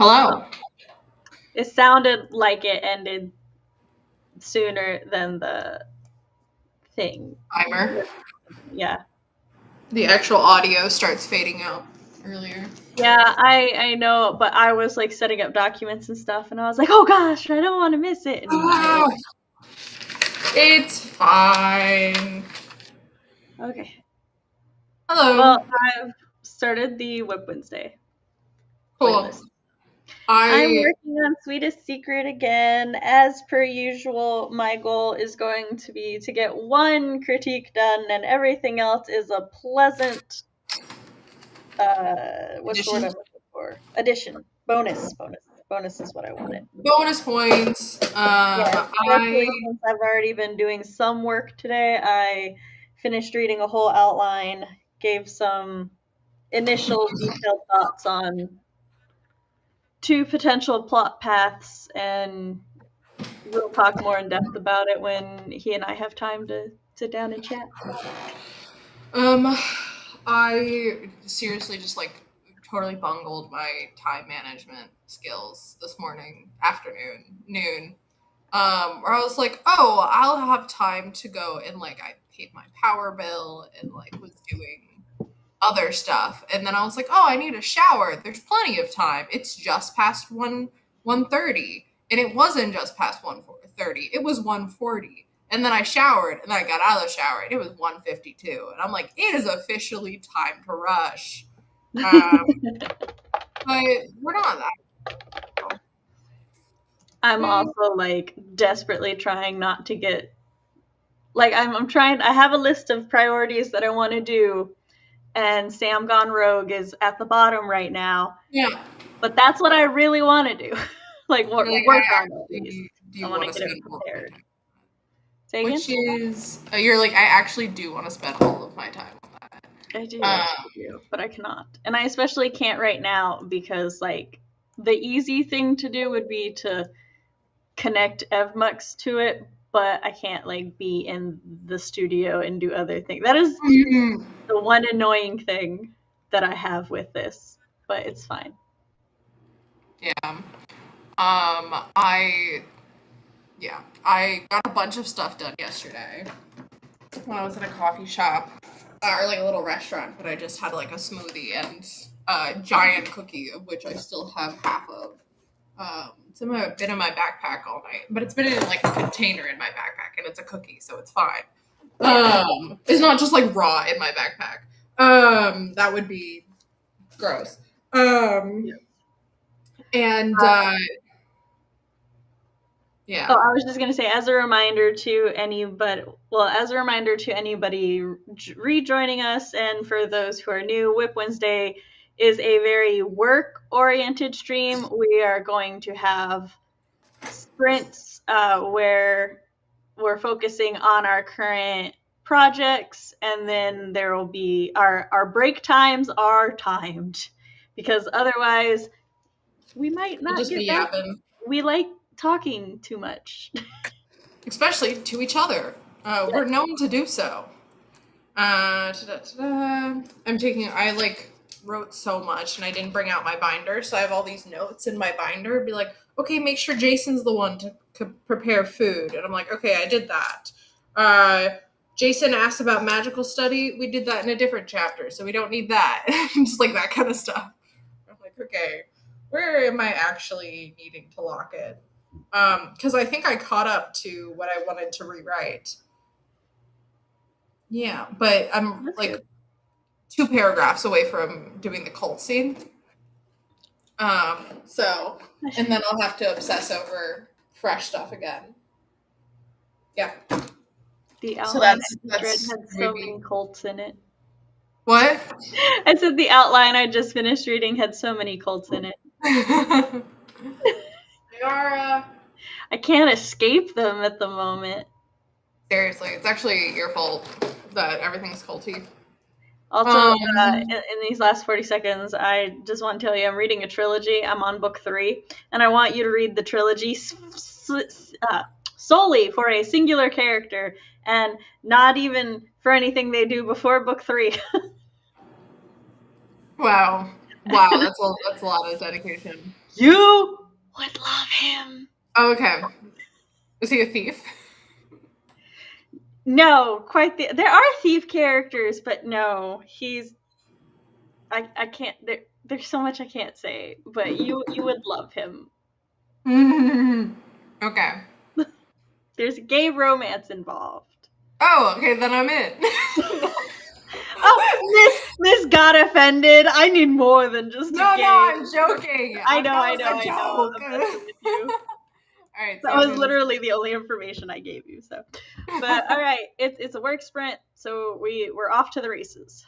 Hello. It sounded like it ended sooner than the thing. Timer. Yeah. The actual audio starts fading out earlier. Yeah, I know, but I was like setting up documents and stuff, and I was like, oh gosh, I don't want to miss it. And It's fine. Okay. Hello. Well, I've started the WIP Wednesday Cool. playlist. I'm working on Sweetest Secret again. As per usual, my goal is going to be to get one critique done, and everything else is a pleasant, what's the word I'm looking for? Addition. Bonus is what I wanted. Bonus points. Yeah, especially since I've already been doing some work today. I finished reading a whole outline, gave some initial detailed thoughts on 2 potential plot paths, and we'll talk more in depth about it when he and I have time to sit down and chat. I seriously just totally bungled my time management skills this afternoon, noon. Where I was like, oh, I'll have time to go and I paid my power bill and was doing other stuff. And then I was like, oh, I need a shower. There's plenty of time. It's just past 1:30. And it wasn't just past 1:30. It was 1:40. And then I showered and then I got out of the shower and it was 1:52. And I'm like, it is officially time to rush. But we're not that. I'm also desperately trying not to get I'm trying. I have a list of priorities that I want to do, and Sam Gone Rogue is at the bottom right now. Yeah. But that's what I really want to do. Work on it. I want to get it prepared. Say again? Which is, you're like, I actually do want to spend all of my time on that. I do, but I cannot. And I especially can't right now because, the easy thing to do would be to connect EvMux to it, but I can't, be in the studio and do other things. That is the one annoying thing that I have with this, but it's fine. Yeah. I got a bunch of stuff done yesterday when I was in a coffee shop, or a little restaurant, but I just had a smoothie and a giant cookie, of which I still have half of. It's been in my backpack all night, but it's been in a container in my backpack, and it's a cookie, so it's fine. It's not just raw in my backpack. That would be gross. And yeah. Oh, I was just gonna say, as a reminder to anybody rejoining us, and for those who are new, WIP Wednesday is a very work-oriented stream. We are going to have sprints where we're focusing on our current projects, and then there will be our break times are timed, because otherwise we might not get back. We like talking too much. Especially to each other. We're known to do so. I wrote so much and I didn't bring out my binder, so I have all these notes in my binder. Be like, okay, make sure Jason's the one to prepare food. And I'm like, okay, I did that. Jason asked about magical study. We did that in a different chapter, so we don't need that. Just that kind of stuff. I'm like, okay, where am I actually needing to lock it? Because I think I caught up to what I wanted to rewrite. Yeah, but I'm That's good. 2 paragraphs away from doing the cult scene. So, and then I'll have to obsess over fresh stuff again. Yeah. The outline had so many cults in it. What? I said the outline I just finished reading had so many cults in it. They are, I can't escape them at the moment. Seriously, it's actually your fault that everything's culty. Also, in these last 40 seconds, I just want to tell you I'm reading a trilogy. I'm on book 3, and I want you to read the trilogy solely for a singular character, and not even for anything they do before book 3. Wow. Wow, that's a lot of dedication. You would love him. Oh, okay. Is he a thief? No, quite there are thief characters, but no, he's I can't there's so much I can't say, but you would love him. Okay. There's gay romance involved. Oh, okay, then I'm in. Oh, Miss got offended. I need more than just a No, gay. I'm joking. I know. That was a I'm joke. messing with you. All right, That so I'm was in. literally the only information I gave you. So, but all right, it's a work sprint, so we're off to the races.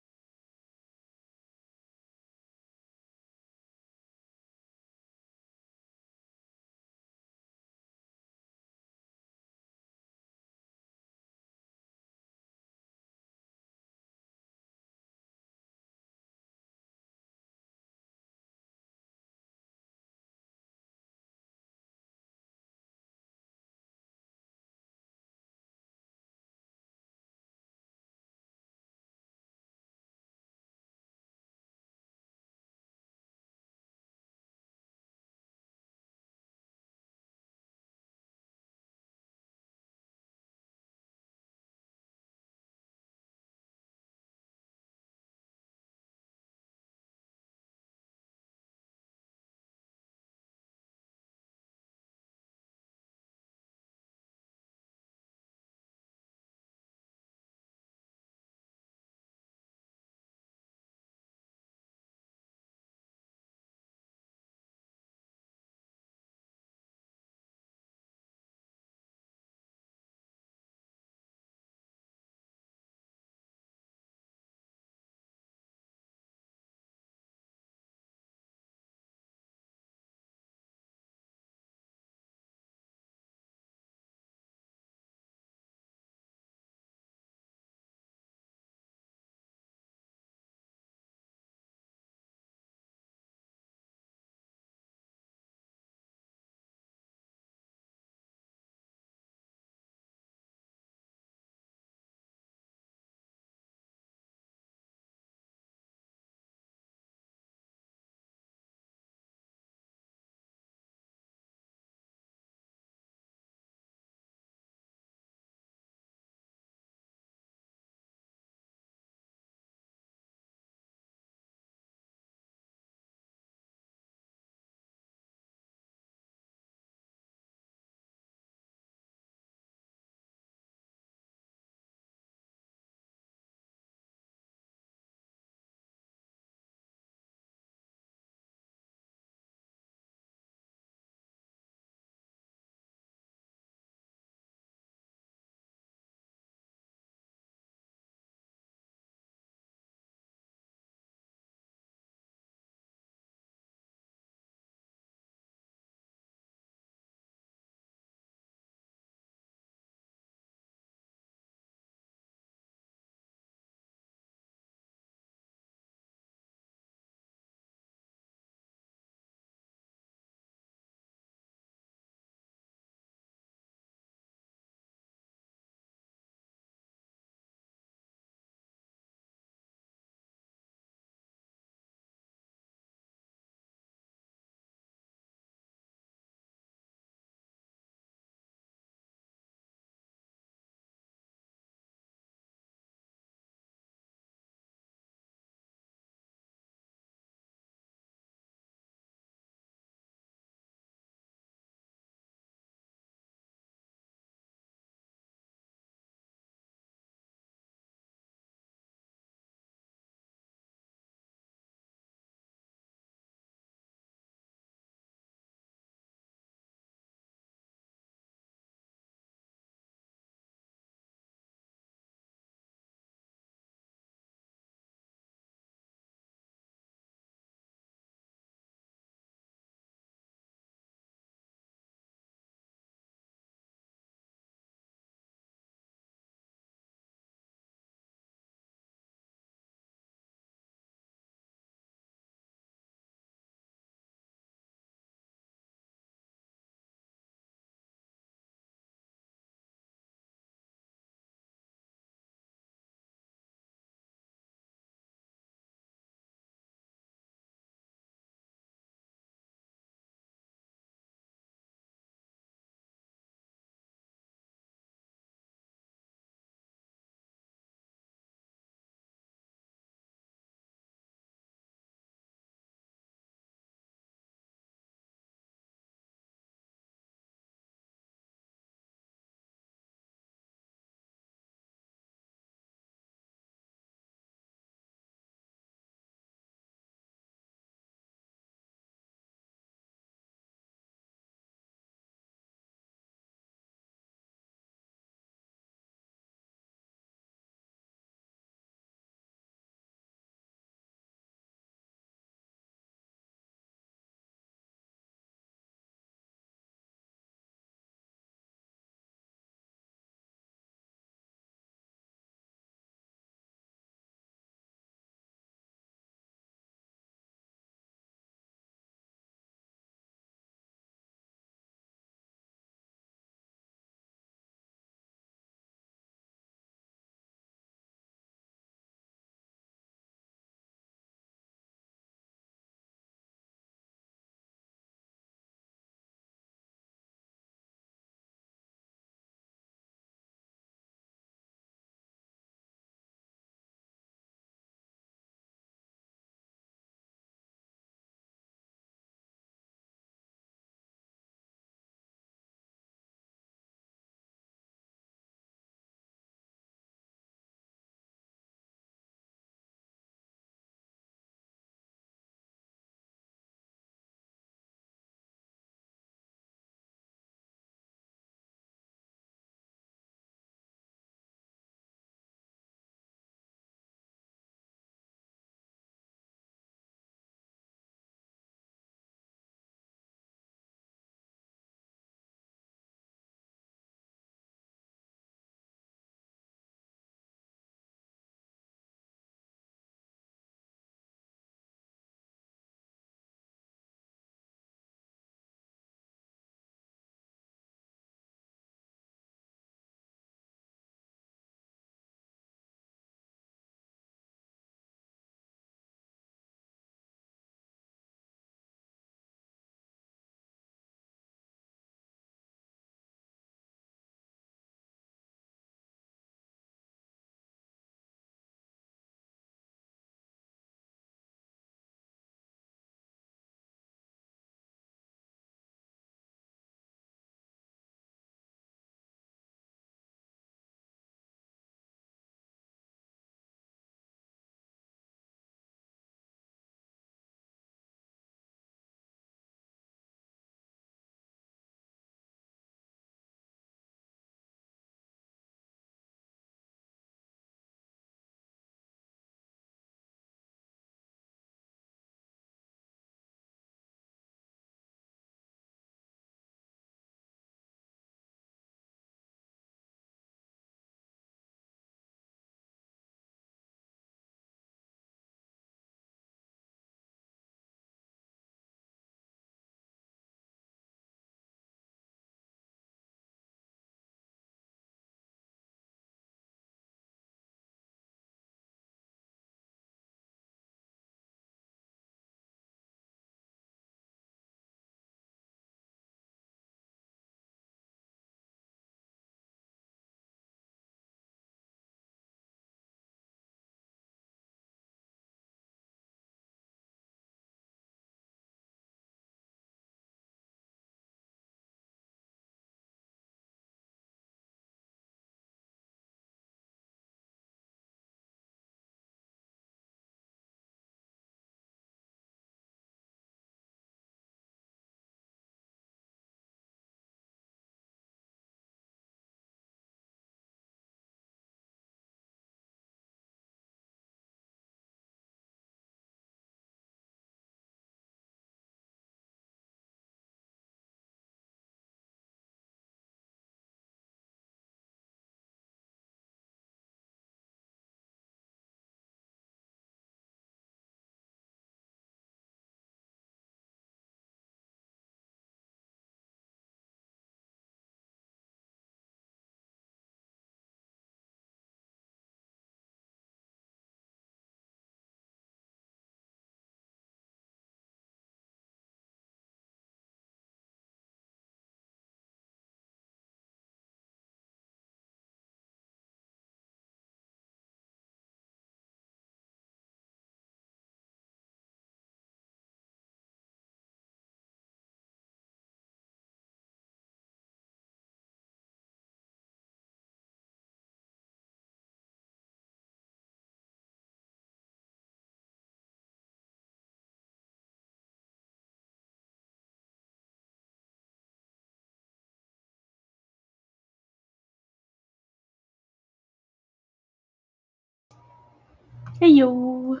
Hey yo.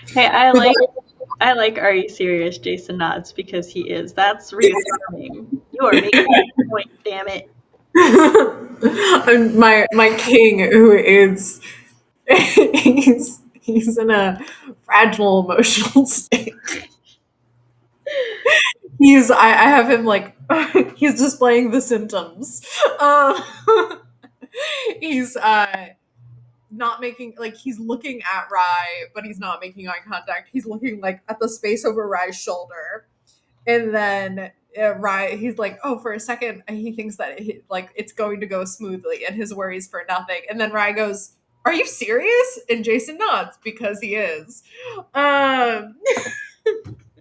Hey, I like Are You Serious? Jason nods because he is. That's reaffirming. You are making a point, damn it. my king, who is he's in a fragile emotional state. I have him like he's displaying the symptoms. Um, he's not making like he's looking at Rye, but he's not making eye contact. He's looking like at the space over Rye's shoulder, and then Rye, he's like, oh, for a second, he thinks that like it's going to go smoothly, and his worries for nothing. And then Rye goes, "Are you serious?" And Jason nods because he is.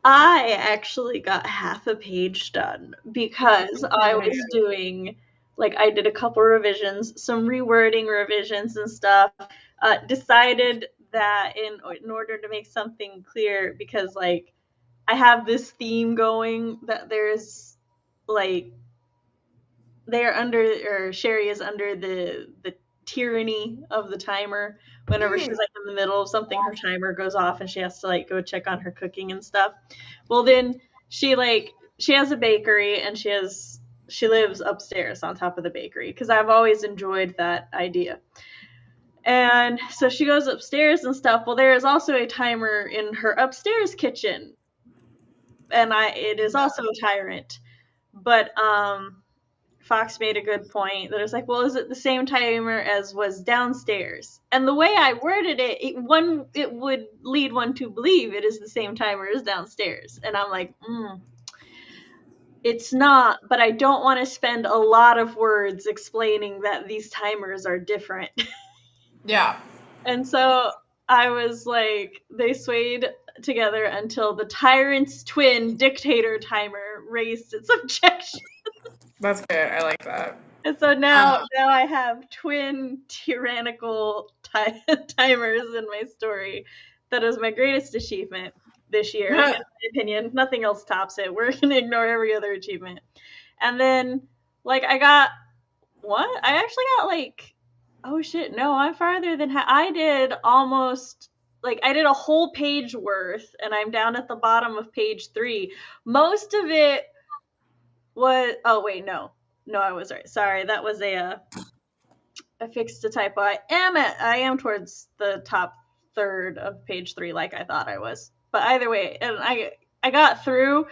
I actually got half a page done because I was doing, like, I did a couple revisions, some rewording revisions and stuff. Decided that in order to make something clear, because like I have this theme going that there's like they're under, or Sherry is under the tyranny of the timer. Whenever she's like in the middle of something, her timer goes off and she has to like go check on her cooking and stuff. Well, then she has a bakery and she lives upstairs on top of the bakery because I've always enjoyed that idea. And so she goes upstairs and stuff. Well, there is also a timer in her upstairs kitchen, and it is also a tyrant. But Fox made a good point that it's like, well, is it the same timer as was downstairs? And the way I worded it, it would lead one to believe it is the same timer as downstairs. And I'm like, it's not, but I don't want to spend a lot of words explaining that these timers are different. Yeah. And so I was like, they swayed together until the tyrant's twin dictator timer raised its objection. That's good. I like that. And so now I have twin tyrannical timers in my story. That is my greatest achievement this year, in my opinion. Nothing else tops it. We're going to ignore every other achievement. And then, like, I actually got, like, oh shit, no, I'm farther than I did almost, like, I did a whole page worth, and I'm down at the bottom of page 3. Most of it was, oh wait, no, I was right. Sorry, that was I fixed a typo. I am towards the top third of page 3, like I thought I was. But either way, and I got through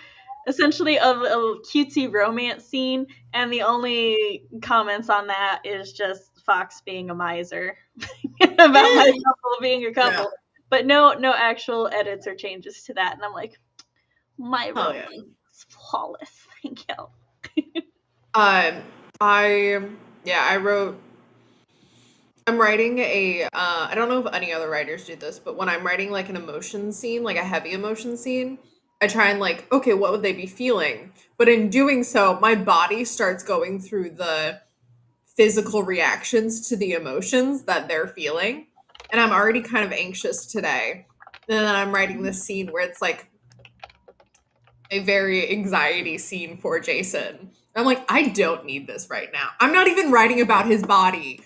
essentially a cutesy romance scene, and the only comments on that is just Fox being a miser about my couple being a couple. Yeah. But no actual edits or changes to that. And I'm like, my romance is flawless. Thank you. I'm writing I don't know if any other writers do this, but when I'm writing like an emotion scene, like a heavy emotion scene, I try and like, okay, what would they be feeling? But in doing so, my body starts going through the physical reactions to the emotions that they're feeling. And I'm already kind of anxious today. And then I'm writing this scene where it's like a very anxiety scene for Jason. I'm like, I don't need this right now. I'm not even writing about his body.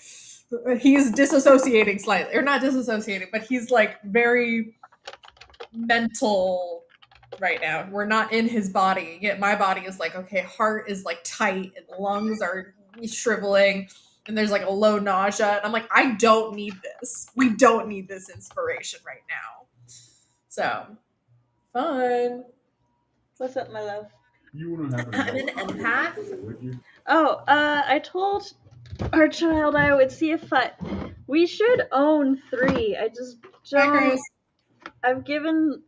He's disassociating slightly, or not disassociating, but he's like very mental right now. We're not in his body, yet my body is like, okay, heart is like tight and lungs are shriveling and there's like a low nausea. And I'm like, I don't need this. We don't need this inspiration right now. So, fun. What's up, my love? I'm an empath. Oh, I told our child I would see if we should own 3. I just don't. I've given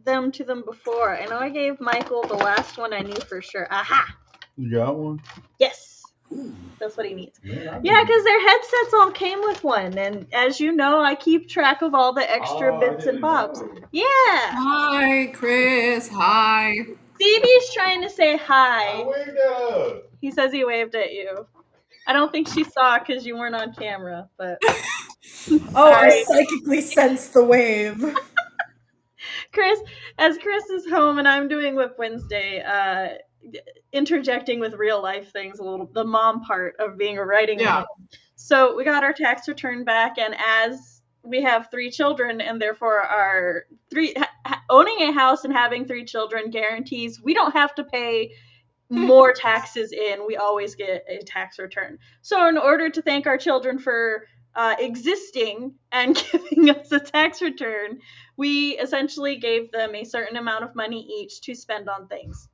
them to them before. I know I gave Michael the last one I knew for sure. Aha! You got one? Yes. That's what he needs. Yeah, because their headsets all came with one. And as you know, I keep track of all the extra bits and bobs. Yeah. Hi, Chris. Hi. Stevie's trying to say hi. I waved at her. He says he waved at you. I don't think she saw because you weren't on camera, but... Oh, I psychically sensed the wave. Chris is home and I'm doing WIP Wednesday, interjecting with real life things a little, the mom part of being a writing Yeah. mom. So we got our tax return back, and as we have 3 children, and therefore our owning a house and having 3 children guarantees we don't have to pay more taxes in. We always get a tax return. So in order to thank our children for existing and giving us a tax return, we essentially gave them a certain amount of money each to spend on things.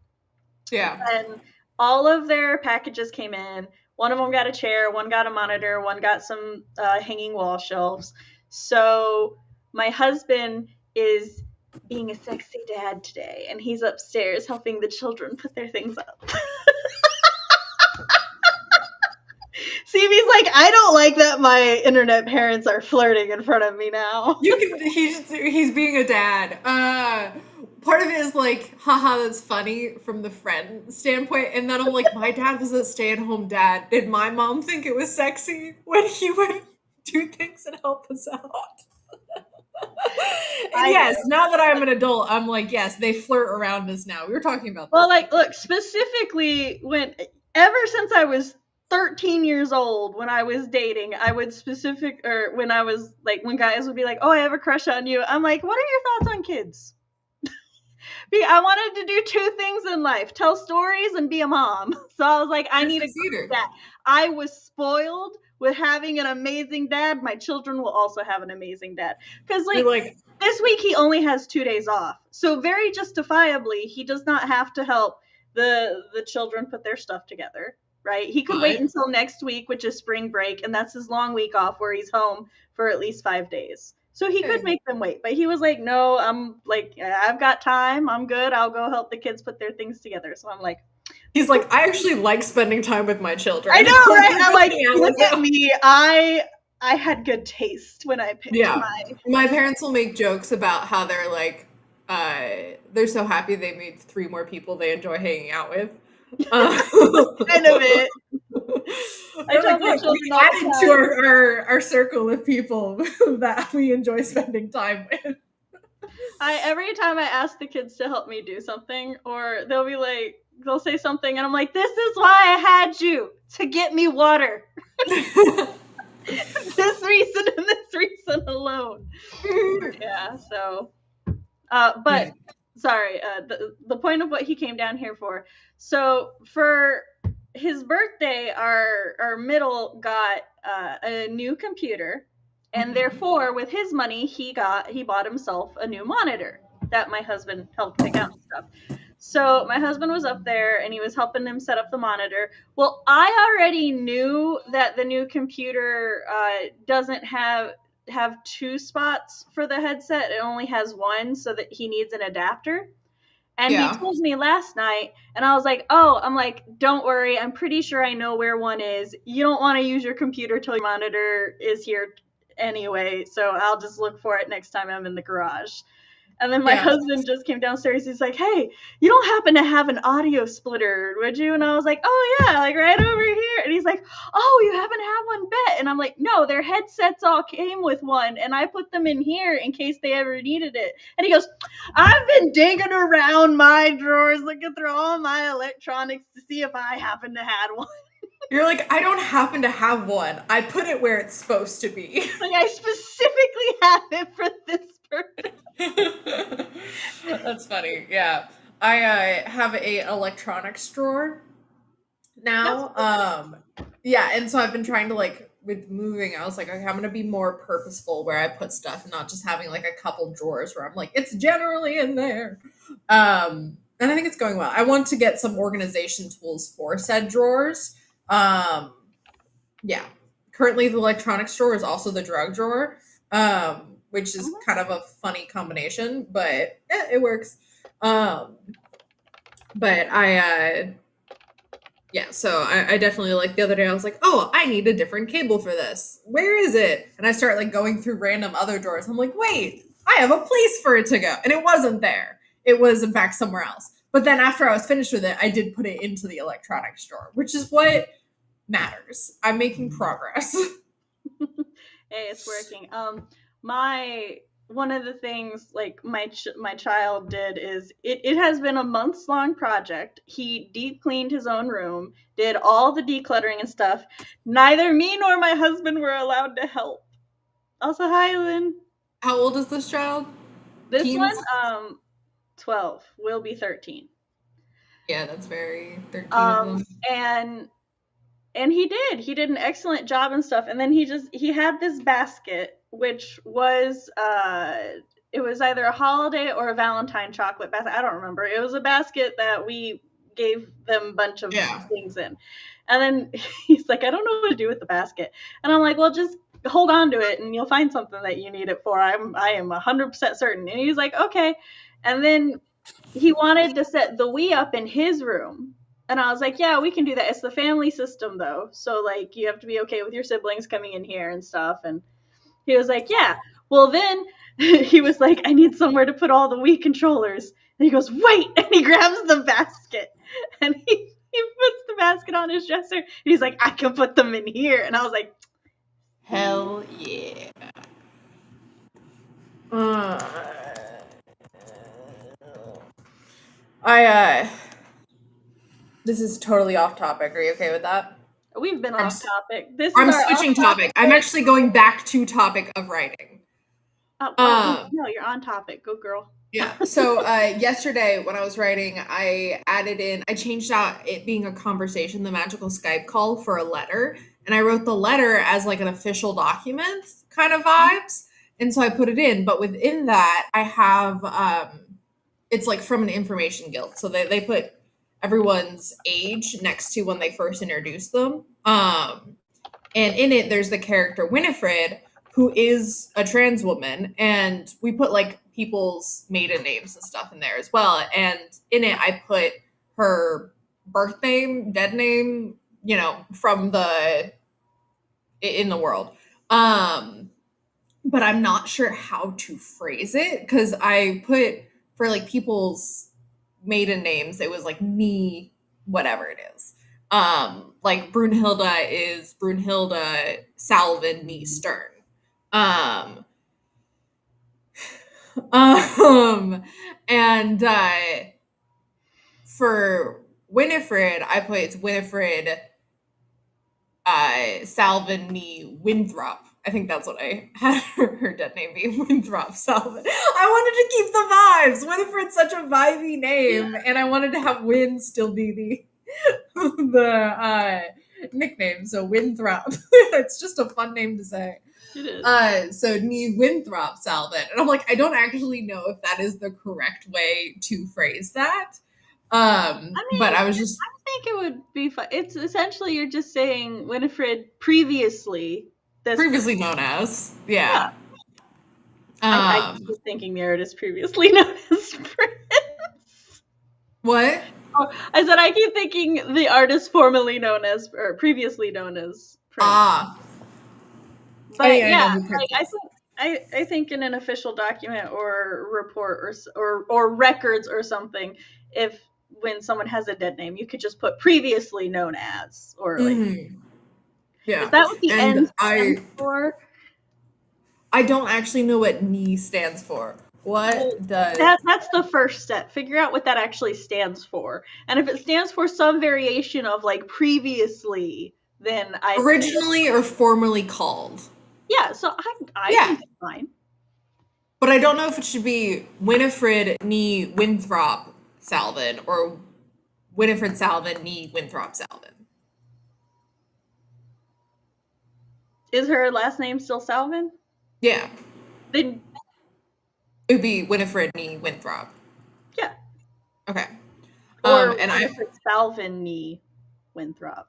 Yeah. And all of their packages came in. One of them got a chair, one got a monitor, one got some hanging wall shelves. So my husband is being a sexy dad today, and he's upstairs helping the children put their things up. Stevie's like, I don't like that my internet parents are flirting in front of me now. He's being a dad. Part of it is like, haha, that's funny from the friend standpoint, and then I'm like, my dad was a stay-at-home dad. Did my mom think it was sexy when he would do things and help us out? Yes, now that I'm an adult, I'm like, yes, they flirt around us now. We were talking about this. Well, like, look, specifically ever since I was 13 years old, when I was dating, I would when I was like, when guys would be like, oh, I have a crush on you. I'm like, what are your thoughts on kids? I wanted to do 2 things in life, tell stories and be a mom. So I was like, I need a good dad. I was spoiled with having an amazing dad. My children will also have an amazing dad. Because like this week he only has 2 days off. So very justifiably, he does not have to help the children put their stuff together, right? He could wait until next week, which is spring break, and that's his long week off where he's home for at least 5 days. So he could make them wait, but he was like, no, I'm like, I've got time. I'm good. I'll go help the kids put their things together. So I'm like, he's like, I actually like spending time with my children. I know, right? I'm like, look at me. I had good taste when I picked my parents will make jokes about how they're like, they're so happy they made 3 more people they enjoy hanging out with. Kind of it. I like, look, we added to our circle of people that we enjoy spending time with. Every time I ask the kids to help me do something, or they'll say something, and I'm like, this is why I had you, to get me water. This reason and this reason alone. Yeah, so, but sorry, the point of what he came down here for. So for his birthday, our middle got a new computer, and therefore with his money he bought himself a new monitor that my husband helped pick out and stuff. So my husband was up there and he was helping him set up the monitor. Well, I already knew that the new computer doesn't have 2 spots for the headset. It only has 1, so that he needs an adapter. And he told me last night, and I was like, don't worry. I'm pretty sure I know where one is. You don't want to use your computer till your monitor is here anyway, so I'll just look for it next time I'm in the garage. And then my husband just came downstairs. He's like, hey, you don't happen to have an audio splitter, would you? And I was like, oh, yeah, like right over here. And he's like, oh, you happen to have one, bet. And I'm like, no, their headsets all came with one, and I put them in here in case they ever needed it. And he goes, I've been digging around my drawers, looking through all my electronics to see if I happen to have one. You're like, I don't happen to have one. I put it where it's supposed to be. Like, I specifically have it for this purpose. That's funny. Yeah. I have a electronics drawer now. And so I've been trying to, like, with moving, I was like, okay, I'm going to be more purposeful where I put stuff and not just having like a couple drawers where I'm like, it's generally in there. And I think it's going well. I want to get some organization tools for said drawers. Currently the electronics drawer is also the drug drawer, which is kind of a funny combination, but it works. So I definitely, like, the other day I was like, oh, I need a different cable for this. Where is it? And I start like going through random other drawers. I'm like, wait, I have a place for it to go. And it wasn't there. It was in fact somewhere else. But then after I was finished with it, I did put it into the electronics drawer, which is what matters. I'm making progress. Hey, it's working. My one of the things like my child did is it has been a months-long project. He deep cleaned his own room, did all the decluttering and stuff. Neither me nor my husband were allowed to help. Also, hi, Lynn. How old is this child? This Teens? one, 12, will be 13. Yeah, that's very 13 of them. And he did an excellent job and stuff. And then he had this basket, which was it was either a holiday or a Valentine chocolate basket. I don't remember. It was a basket that we gave them a bunch of things in. And then he's like, I don't know what to do with the basket. And I'm like, well, just hold on to it and you'll find something that you need it for. I am 100% certain. And he's like, okay. And then he wanted to set the Wii up in his room. And I was like, yeah, we can do that. It's the family system, though. So, like, you have to be okay with your siblings coming in here and stuff. And he was like, yeah. Well, then he was like, I need somewhere to put all the Wii controllers. And he goes, wait. And he grabs the basket. And he puts the basket on his dresser. And he's like, I can put them in here. And I was like, hell yeah. This is totally off topic. Are you okay with that? We've been off topic. I'm switching topic. I'm actually going back to topic of writing. No, you're on topic. Go, girl. Yeah. So yesterday when I was writing, I changed out it being a conversation, the magical Skype call, for a letter. And I wrote the letter as like an official document kind of vibes. And so I put it in. But within that, I have, it's like from an information guild. So they put everyone's age next to when they first introduced them. And in it, there's the character Winifred, who is a trans woman. And we put like people's maiden names and stuff in there as well. And in it, I put her birth name, dead name, you know, from in the world. But I'm not sure how to phrase it because I put for like people's maiden names, it was like me, whatever it is. Like Brunhilda is Brunhilda Salvin me Stern. And for Winifred, I put it's Winifred Salvin me Winthrop. I think that's what I had her dead name be, Winthrop Salvin. I wanted to keep the vibes. Winifred's such a vibey name, and I wanted to have Win still be the nickname. So Winthrop. It's just a fun name to say. It is. So me Winthrop Salvin, and I'm like, I don't actually know if that is the correct way to phrase that. But I was just. I think it would be fun. It's essentially you're just saying Winifred previously known as. Yeah. I keep thinking the artist previously known as Ferrenz. What? Oh, I said I keep thinking the artist formerly known as or previously known as Ferrenz. But I think in an official document or report or records or something, when someone has a dead name, you could just put previously known as or like. Mm-hmm. Yeah. Is that what the N stands for? I don't actually know what NE stands for. What does... That's the first step. Figure out what that actually stands for. And if it stands for some variation of like previously, then originally or formerly called. Yeah, so I think it's fine. But I don't know if it should be Winifred NE Winthrop Salvin or Winifred Salvin NE Winthrop Salvin. Is her last name still Salvin? Yeah. Then it would be Winifred NE Winthrop. Yeah. Okay. Or Winifred Salvin NE Winthrop.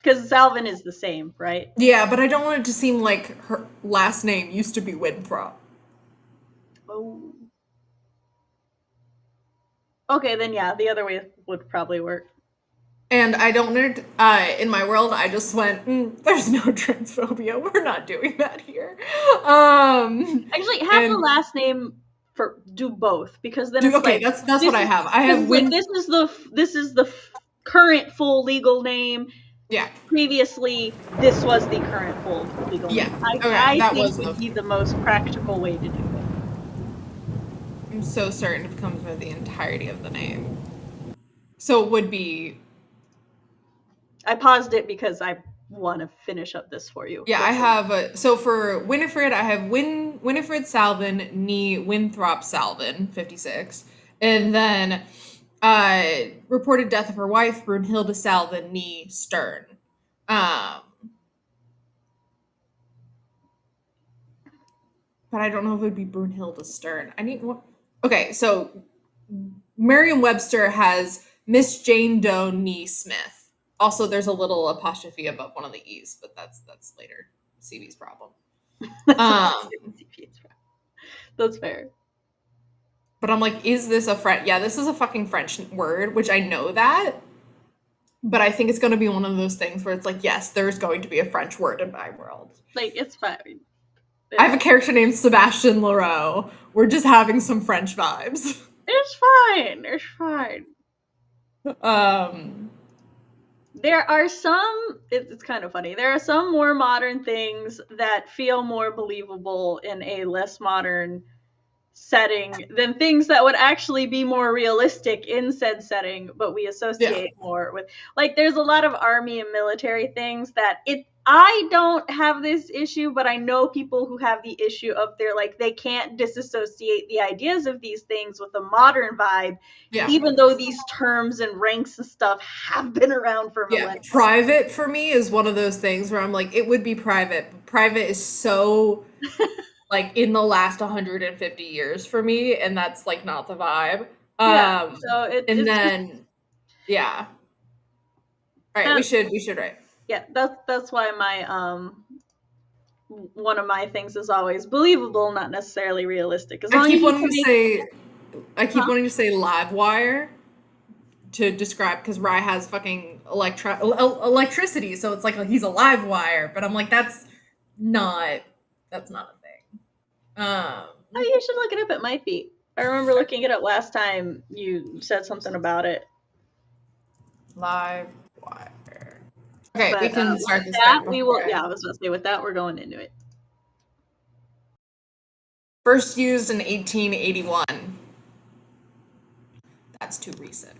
Because Salvin is the same, right? Yeah, but I don't want it to seem like her last name used to be Winthrop. Oh. Okay, then yeah, the other way would probably work. And I don't know, in my world, I just went, there's no transphobia. We're not doing that here. Actually, have the last name do both, because then that's what I have. I have this is the current full legal name, Yeah. Previously, this was the current full legal name. I that think was would be the most practical way to do it. I'm so certain it becomes with the entirety of the name. So it would be. I paused it because I want to finish up this for you. Yeah, I have. So for Winifred, I have Winifred Salvin, nee Winthrop Salvin, 56. And then reported death of her wife, Brunhilde Salvin, nee Stern. But I don't know if it would be Brunhilde Stern. I need one. Okay, so Merriam-Webster has Miss Jane Doe, nee Smith. Also, there's a little apostrophe above one of the E's, but that's later. CB's problem. That's fair. But I'm like, is this a French? Yeah, this is a fucking French word, which I know that. But I think it's going to be one of those things where it's like, yes, there's going to be a French word in my world. Like, it's fine. I have a character named Sebastian Leroux. We're just having some French vibes. It's fine. It's fine. There are some, it's kind of funny. There are some more modern things that feel more believable in a less modern setting than things that would actually be more realistic in said setting, but we associate more with. Like, there's a lot of army and military things that I don't have this issue, but I know people who have the issue of they can't disassociate the ideas of these things with a modern vibe, even though these terms and ranks and stuff have been around for millennia. Private for me is one of those things where I'm like, it would be private. But private is so like in the last 150 years for me, and that's like not the vibe. All right, we should write. Yeah, that's why my one of my things is always believable, not necessarily realistic. As long I keep as wanting to say live wire to describe, because Rye has fucking electricity, so it's like he's a live wire, but I'm like, that's not a thing. Oh, you should look it up. It might be. I remember looking it up last time you said something about it. Live wire. Okay, but, we can start this. I was going to say, with that, we're going into it. First used in 1881. That's too recent.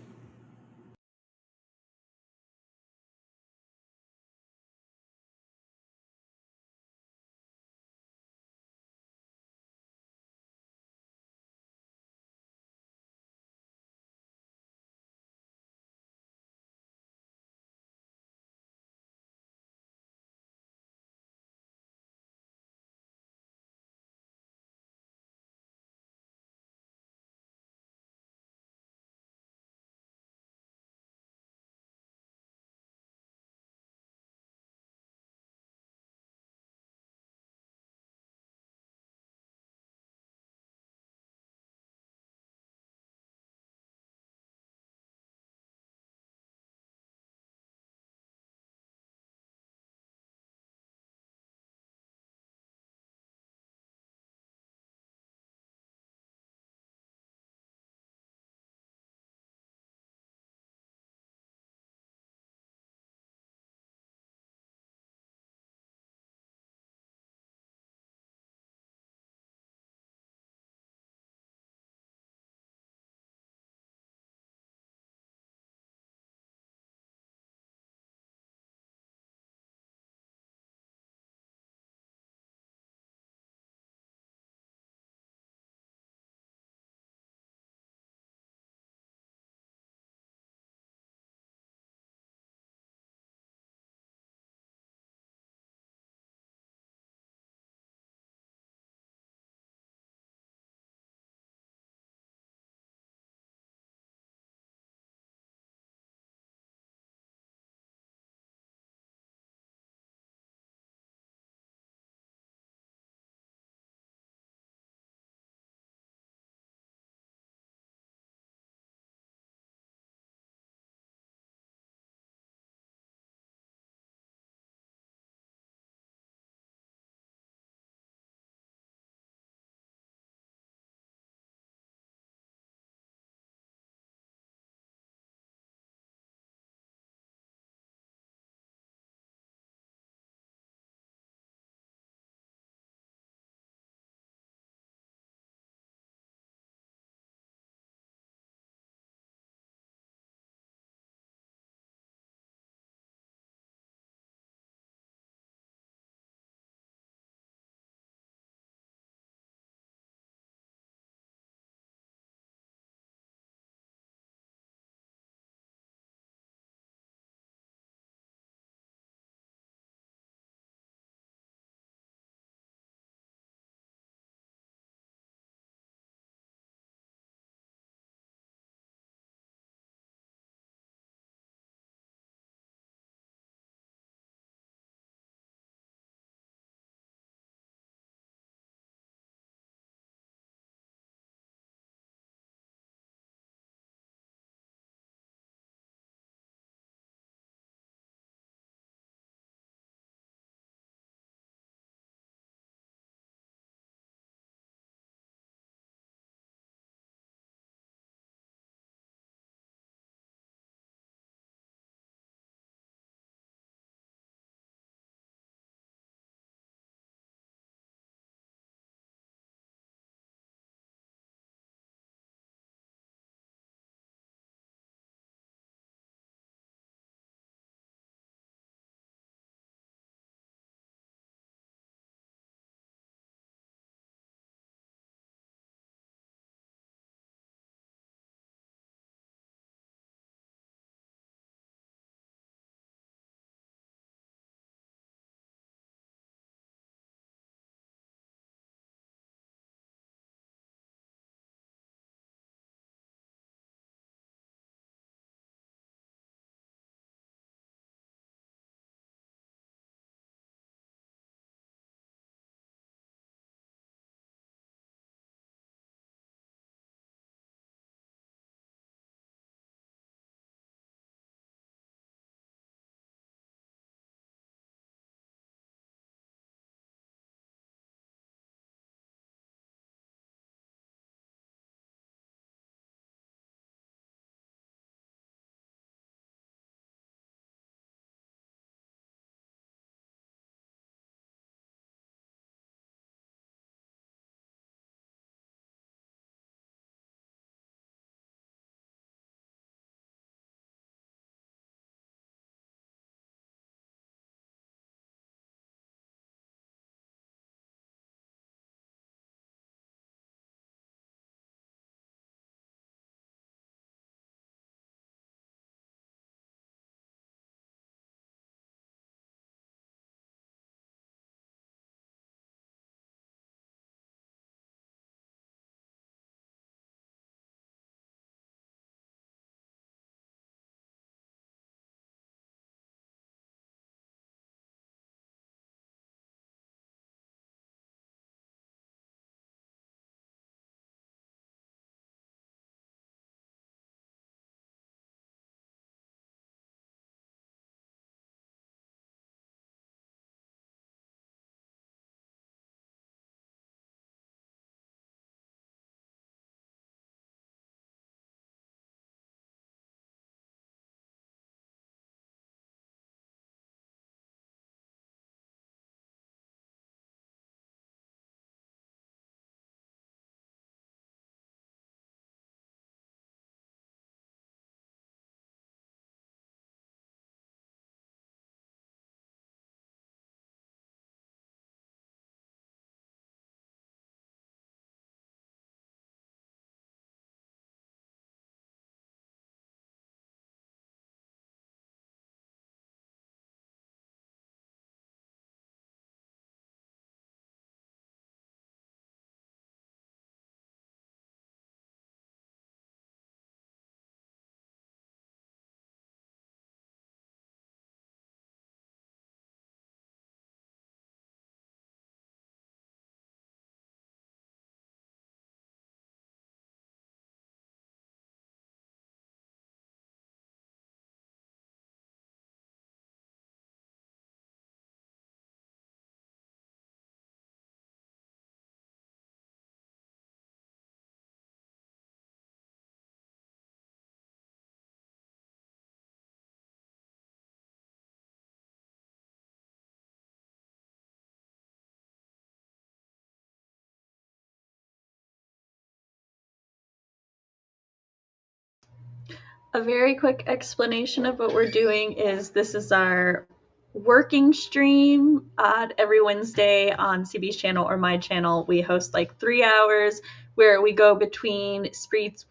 A very quick explanation of what we're doing is this is our working stream. Every Wednesday on CB's channel or my channel, we host like 3 hours where we go between sprints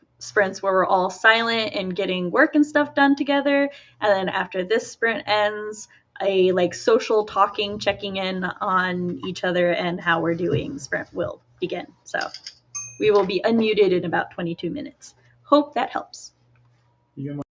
where we're all silent and getting work and stuff done together. And then after this sprint ends, a like social talking, checking in on each other and how we're doing sprint will begin. So we will be unmuted in about 22 minutes. Hope that helps. You got my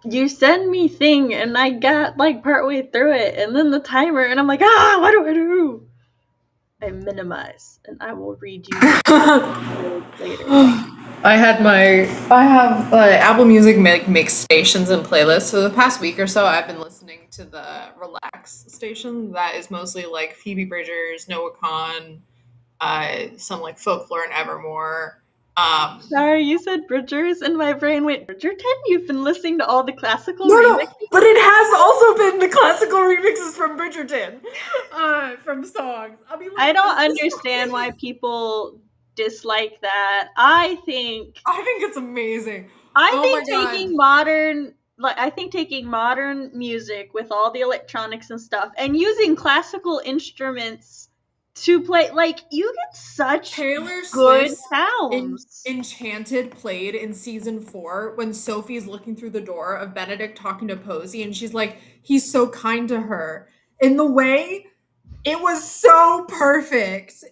you send me thing, and I got like partway through it, and then the timer, and I'm like, what do I do? I minimize, and I will read you later. I have Apple Music makes stations and playlists. So the past week or so, I've been listening to the Relax station. That is mostly like Phoebe Bridgers, Noah Kahan, some like Folklore and Evermore. Sorry, you said Bridgers, and my brain went, Bridgerton? You've been listening to all the classical No, remixes? but it has also been the classical remixes from Bridgerton, from songs. I mean, like, I don't is this understand okay? why people dislike that. I think It's amazing. Oh my god. taking modern music with all the electronics and stuff and using classical instruments to play, like, you get such Taylor good Swift's sounds. Enchanted played in season 4 when Sophie's looking through the door of Benedict talking to Posey, and she's like, he's so kind to her. In the way, it was so perfect.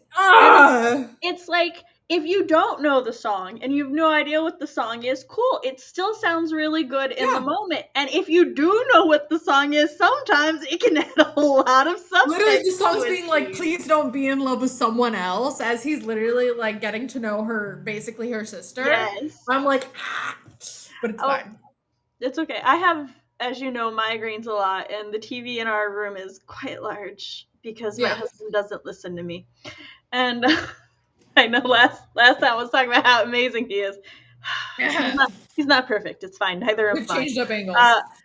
It's like, if you don't know the song and you have no idea what the song is, cool. It still sounds really good in the moment. And if you do know what the song is, sometimes it can add a lot of subtext. Literally, the song's being like, please don't be in love with someone else, as he's literally like getting to know her, basically her sister. Yes. I'm like, but it's fine. It's okay. I have, as you know, migraines a lot, and the TV in our room is quite large because my husband doesn't listen to me. And I know last time I was talking about how amazing he is. He's not perfect. It's fine. Neither am I. We've changed up angles.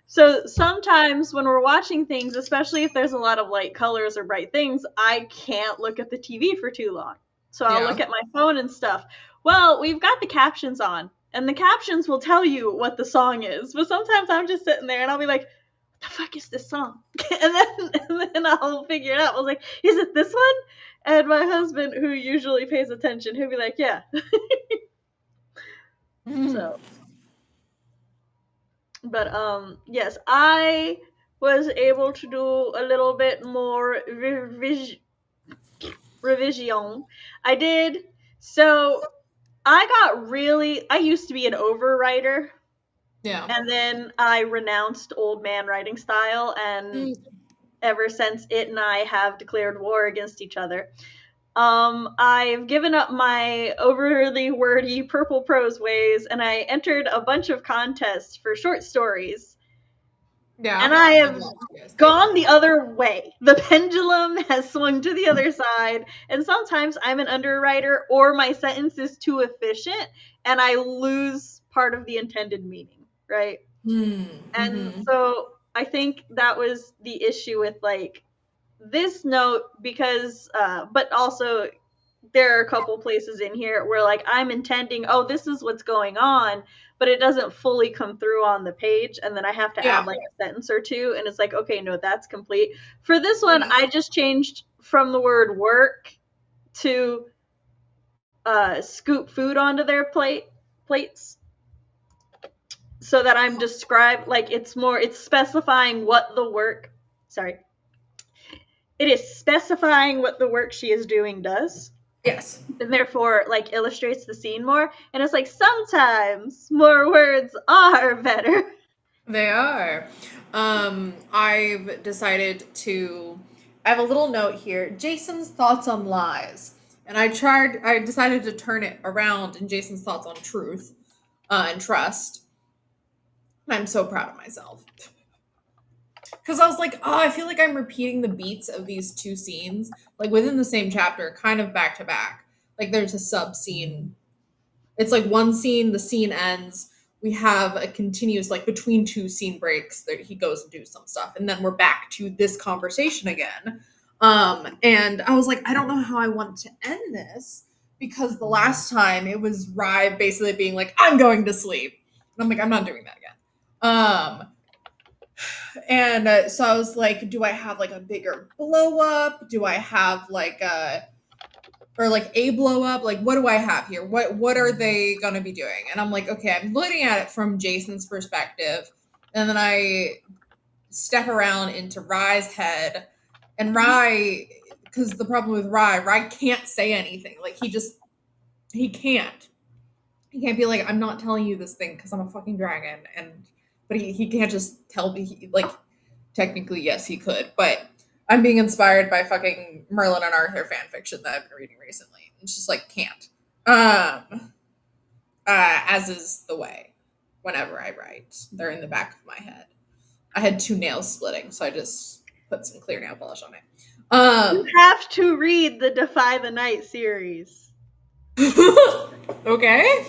So sometimes when we're watching things, especially if there's a lot of light colors or bright things, I can't look at the TV for too long. So I'll look at my phone and stuff. Well, we've got the captions on, and the captions will tell you what the song is. But sometimes I'm just sitting there and I'll be like, what the fuck is this song? and then I'll figure it out. I was like, is it this one? And my husband, who usually pays attention, he'll be like, yeah. So, but yes, I was able to do a little bit more revision. I did. So I used to be an overwriter. Yeah. And then I renounced old man writing style, and ever since it and I have declared war against each other. I've given up my overly wordy purple prose ways, and I entered a bunch of contests for short stories. Yeah. And I have gone the other way. The pendulum has swung to the other side, and sometimes I'm an underwriter or my sentence is too efficient, and I lose part of the intended meaning, right? And so I think that was the issue with, like, this note, because but also there are a couple places in here where, like, I'm intending, this is what's going on, but it doesn't fully come through on the page, and then I have to add like a sentence or two, and it's like, okay, no, that's complete. For this one, I just changed from the word work to scoop food onto their plates, so that I'm it's specifying what the work, it is specifying what the work she is doing does. Yes. And therefore, like, illustrates the scene more. And it's like, sometimes more words are better. They are. I've decided I have a little note here. Jason's thoughts on lies. And I decided to turn it around in Jason's thoughts on truth and trust. I'm so proud of myself. Because I was like, I feel like I'm repeating the beats of these two scenes, like within the same chapter, kind of back to back. Like there's a sub scene. It's like one scene, the scene ends. We have a continuous, like between two scene breaks, that he goes and do some stuff, and then we're back to this conversation again. And I was like, I don't know how I want to end this, because the last time it was Rye basically being like, I'm going to sleep. And I'm like, I'm not doing that again. And so I was like, do I have like a bigger blow up? Do I have like a blow up? Like, what do I have here? What are they going to be doing? And I'm like, okay, I'm looking at it from Jason's perspective. And then I step around into Rye's head. And Rye, because the problem with Rye can't say anything. Like, he can't. He can't be like, I'm not telling you this thing because I'm a fucking dragon. And but he can't just tell me, like, technically, yes, he could, but I'm being inspired by fucking Merlin and Arthur fan fiction that I've been reading recently. It's just like, can't. As is the way whenever I write. They're in the back of my head. I had 2 nails splitting, so I just put some clear nail polish on it. You have to read the Defy the Night series. Okay.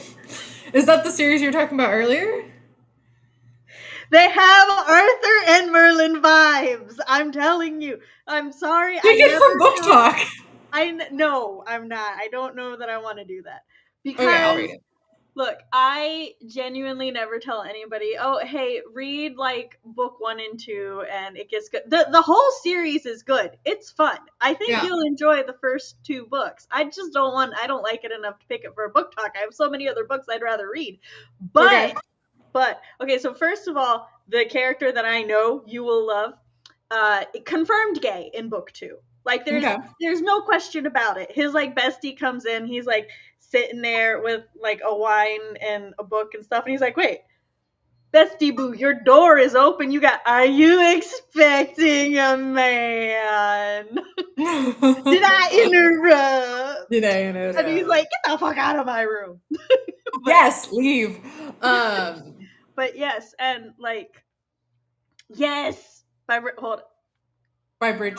Is that the series you were talking about earlier? They have Arthur and Merlin vibes. I'm telling you. I'm sorry. Pick it from Book Talk. No, I'm not. I don't know that I want to do that. Because, okay, I'll read it. Look, I genuinely never tell anybody, oh, hey, read like book 1 and 2 and it gets good. The whole series is good. It's fun. I think you'll enjoy the first 2 books. I just don't like it enough to pick it for a book talk. I have so many other books I'd rather read. But, okay, so first of all, the character that I know you will love, confirmed gay in book 2. Like, there's no question about it. His, like, bestie comes in, he's, like, sitting there with, like, a wine and a book and stuff, and he's like, wait, bestie boo, your door is open, are you expecting a man? Did I interrupt? And he's like, get the fuck out of my room. Yes, leave. But yes, and like, yes, by Bridget.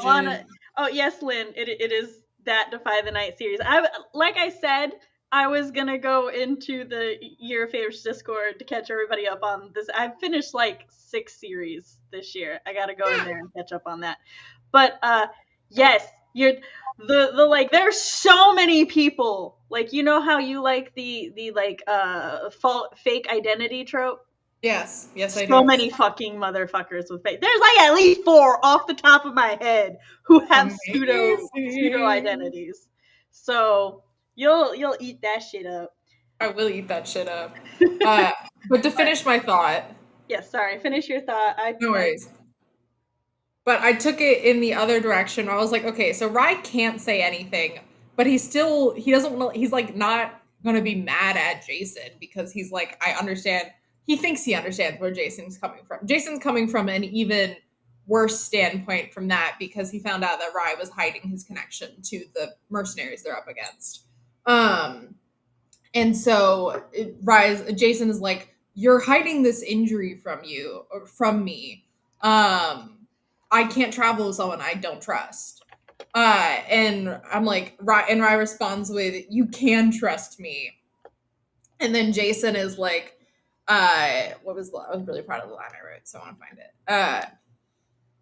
Oh yes, Lynn, it is that Defy the Night series. Like I said, I was gonna go into the Year of Favorites Discord to catch everybody up on this. I've finished like 6 series this year. I gotta go in there and catch up on that. But yes, the like, there's so many people. Like, you know how you like the like fake identity trope? Yes, I do. So many fucking motherfuckers with fake. There's like at least 4 off the top of my head who have pseudo identities. So you'll eat that shit up. I will eat that shit up. But to finish my thought. Yes, sorry. Finish your thought. No worries. But I took it in the other direction. I was like, okay, so Rye can't say anything, but he doesn't want to, he's like not going to be mad at Jason because he's like, I understand. He thinks he understands where Jason's coming from. Jason's coming from an even worse standpoint from that because he found out that Rye was hiding his connection to the mercenaries they're up against. And so Jason is like, you're hiding this injury from me. I can't travel with someone I don't trust. And I'm like, and Rye responds with, you can trust me. And then Jason is like, I was really proud of the line I wrote, so I want to find it.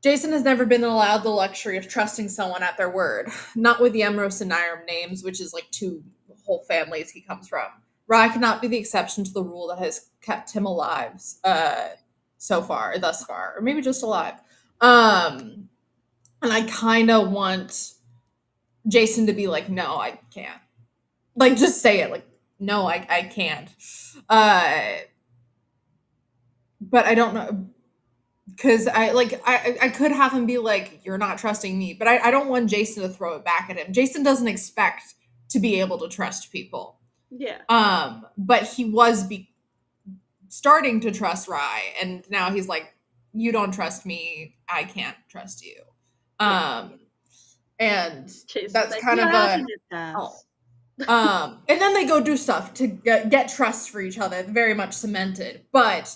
Jason has never been allowed the luxury of trusting someone at their word, not with the Emros and Nyram names, which is like 2 whole families he comes from. Rye cannot be the exception to the rule that has kept him alive thus far, or maybe just alive. And I kind of want Jason to be like, no, I can't. Like, just say it. Like, no, I can't. But I don't know. Because I could have him be like, you're not trusting me. But I don't want Jason to throw it back at him. Jason doesn't expect to be able to trust people. Yeah. But he was starting to trust Rye. And now he's like, you don't trust me. I can't trust you. And that's kind of and then they go do stuff to get trust for each other, very much cemented. But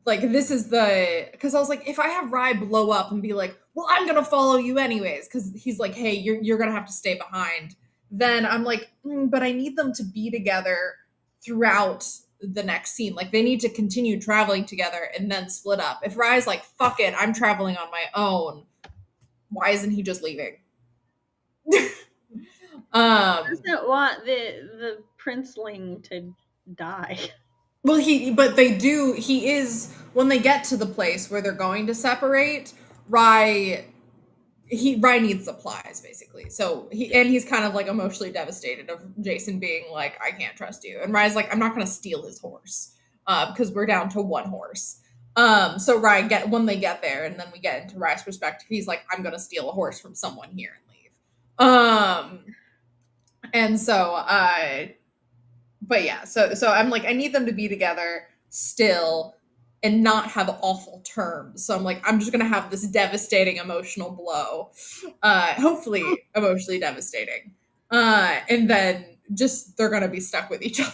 like, this is because I was like, if I have Rye blow up and be like, well, I'm gonna follow you anyways, because he's like, hey, you're gonna have to stay behind, then I'm like, but I need them to be together throughout the next scene. Like, they need to continue traveling together and then split up. If Rye's like, fuck it, I'm traveling on my own, why isn't he just leaving? Doesn't want the princeling to die. Well, but they do. He is, when they get to the place where they're going to separate, Rye needs supplies, basically. So he's kind of like emotionally devastated of Jason being like, I can't trust you. And Rye's like, I'm not going to steal his horse because we're down to 1 horse. So Rye when they get there, and then we get into Rye's perspective, he's like, I'm going to steal a horse from someone here and leave. And so but yeah, so I'm like, I need them to be together still. and not have awful terms. So I'm like, I'm just gonna have this devastating emotional blow, hopefully emotionally devastating, and then just they're gonna be stuck with each other.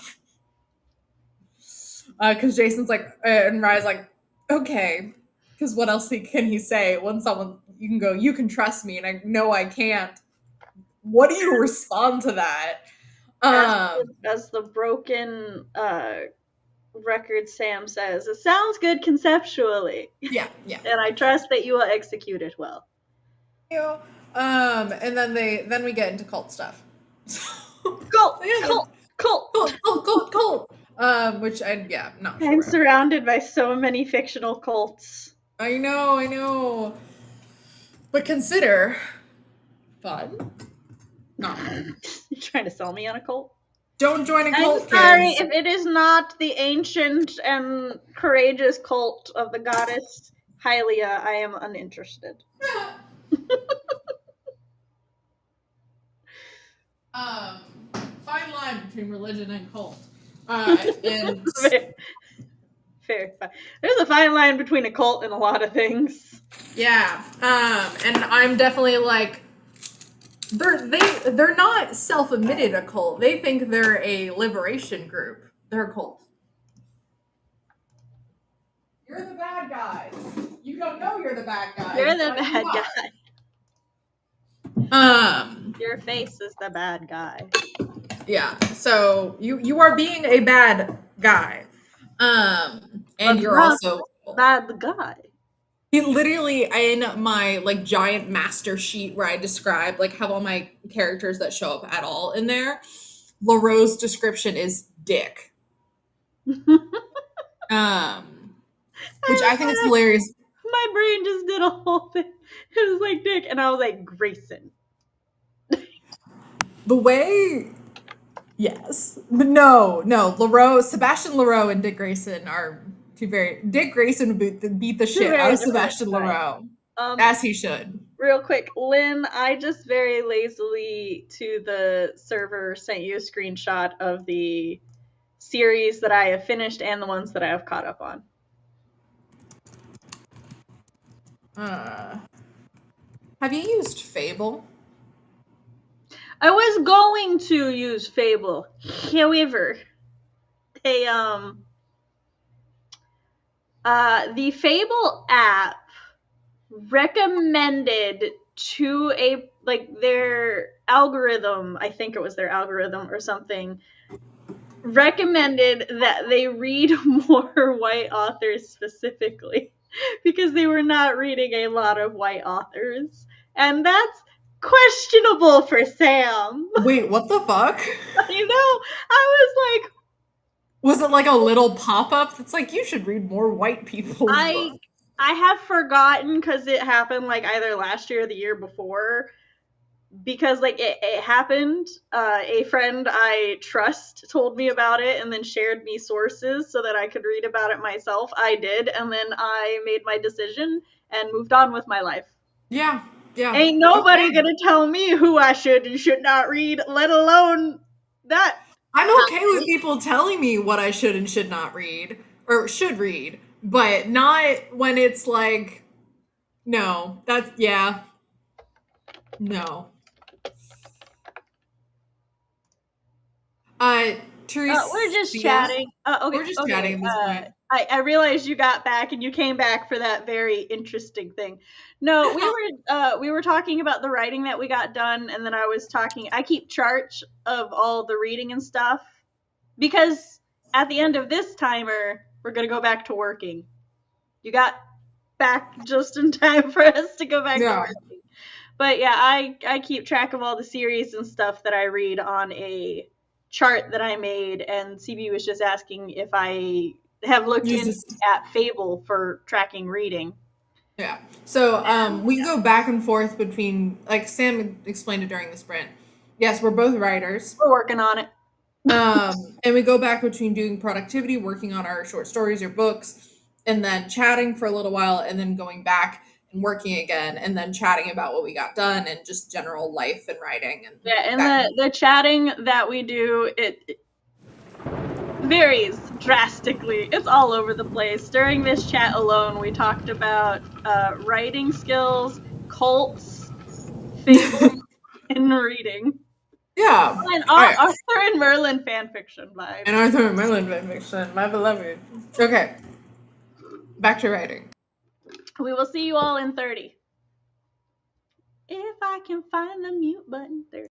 Because Jason's like, and Rye's like, okay, because what else can he say when someone you can go, you can trust me, and I know I can't. What do you respond to that? As the broken record Sam says, it sounds good conceptually. Yeah. And I trust that you will execute it well. And then we get into cult stuff. Cult. Which I'm not I'm sure. surrounded by so many fictional cults. I know. But consider fun. Not fun. You trying to sell me on a cult? Don't join a cult. I'm sorry if it is not the ancient and courageous cult of the goddess Hylia. I am uninterested. Fine line between religion and cult. And fair. There's a fine line between a cult and a lot of things. Yeah. And I'm definitely like, they're not self-admitted a cult. They think they're a liberation group. They're a cult. You're the bad guy. You don't know you're the bad guy. You're the bad guy. Your face is the bad guy. Yeah. So you are being a bad guy. And but you're also bad guy. He literally, in my like giant master sheet where I describe like have all my characters that show up at all in there, LaRoe's description is dick. Which I think is hilarious. My brain just did a whole thing. It was like dick, and I was like Grayson. The way, yes, but no, LaRoe, Sebastian LaRoe, and Dick Grayson are. Dick Grayson would beat the shit out of Sebastian LaRoe, as he should. Real quick, Lynn, I just very lazily to the server sent you a screenshot of the series that I have finished and the ones that I have caught up on. Have you used Fable? I was going to use Fable, however, the Fable app recommended to their algorithm, I think it was their algorithm or something, recommended that they read more white authors specifically because they were not reading a lot of white authors. And that's questionable for Sam. Wait, what the fuck? I know. I was like, was it like a little pop-up that's like, you should read more white people's books? I have forgotten because it happened like either last year or the year before. Because like it happened. A friend I trust told me about it and then shared me sources so that I could read about it myself. I did, and then I made my decision and moved on with my life. Yeah. Ain't nobody gonna tell me who I should and should not read, let alone that. I'm okay with people telling me what I should and should not read, or should read, but not when it's like, no, that's, yeah, no. Teresa, we're just chatting. Okay, we're just chatting at this point. I realized you got back and you came back for that very interesting thing. No, we were talking about the writing that we got done, and then I keep charts of all the reading and stuff because at the end of this timer, we're going to go back to working. You got back just in time for us to go back to working. But yeah, I keep track of all the series and stuff that I read on a chart that I made, and CB was just asking if I have looked at Fable for tracking reading. Yeah. So we go back and forth between, like Sam explained it during the sprint. Yes, we're both writers. We're working on it. And we go back between doing productivity, working on our short stories or books, and then chatting for a little while, and then going back and working again, and then chatting about what we got done and just general life and writing. And the chatting that we do, varies drastically. It's all over the place. During this chat alone, we talked about writing skills, cults, fable, and reading. Yeah. And All right. Arthur and Merlin fanfiction vibes. And Arthur and Merlin fanfiction, my beloved. Okay. Back to writing. We will see you all in 30. If I can find the mute button. 30.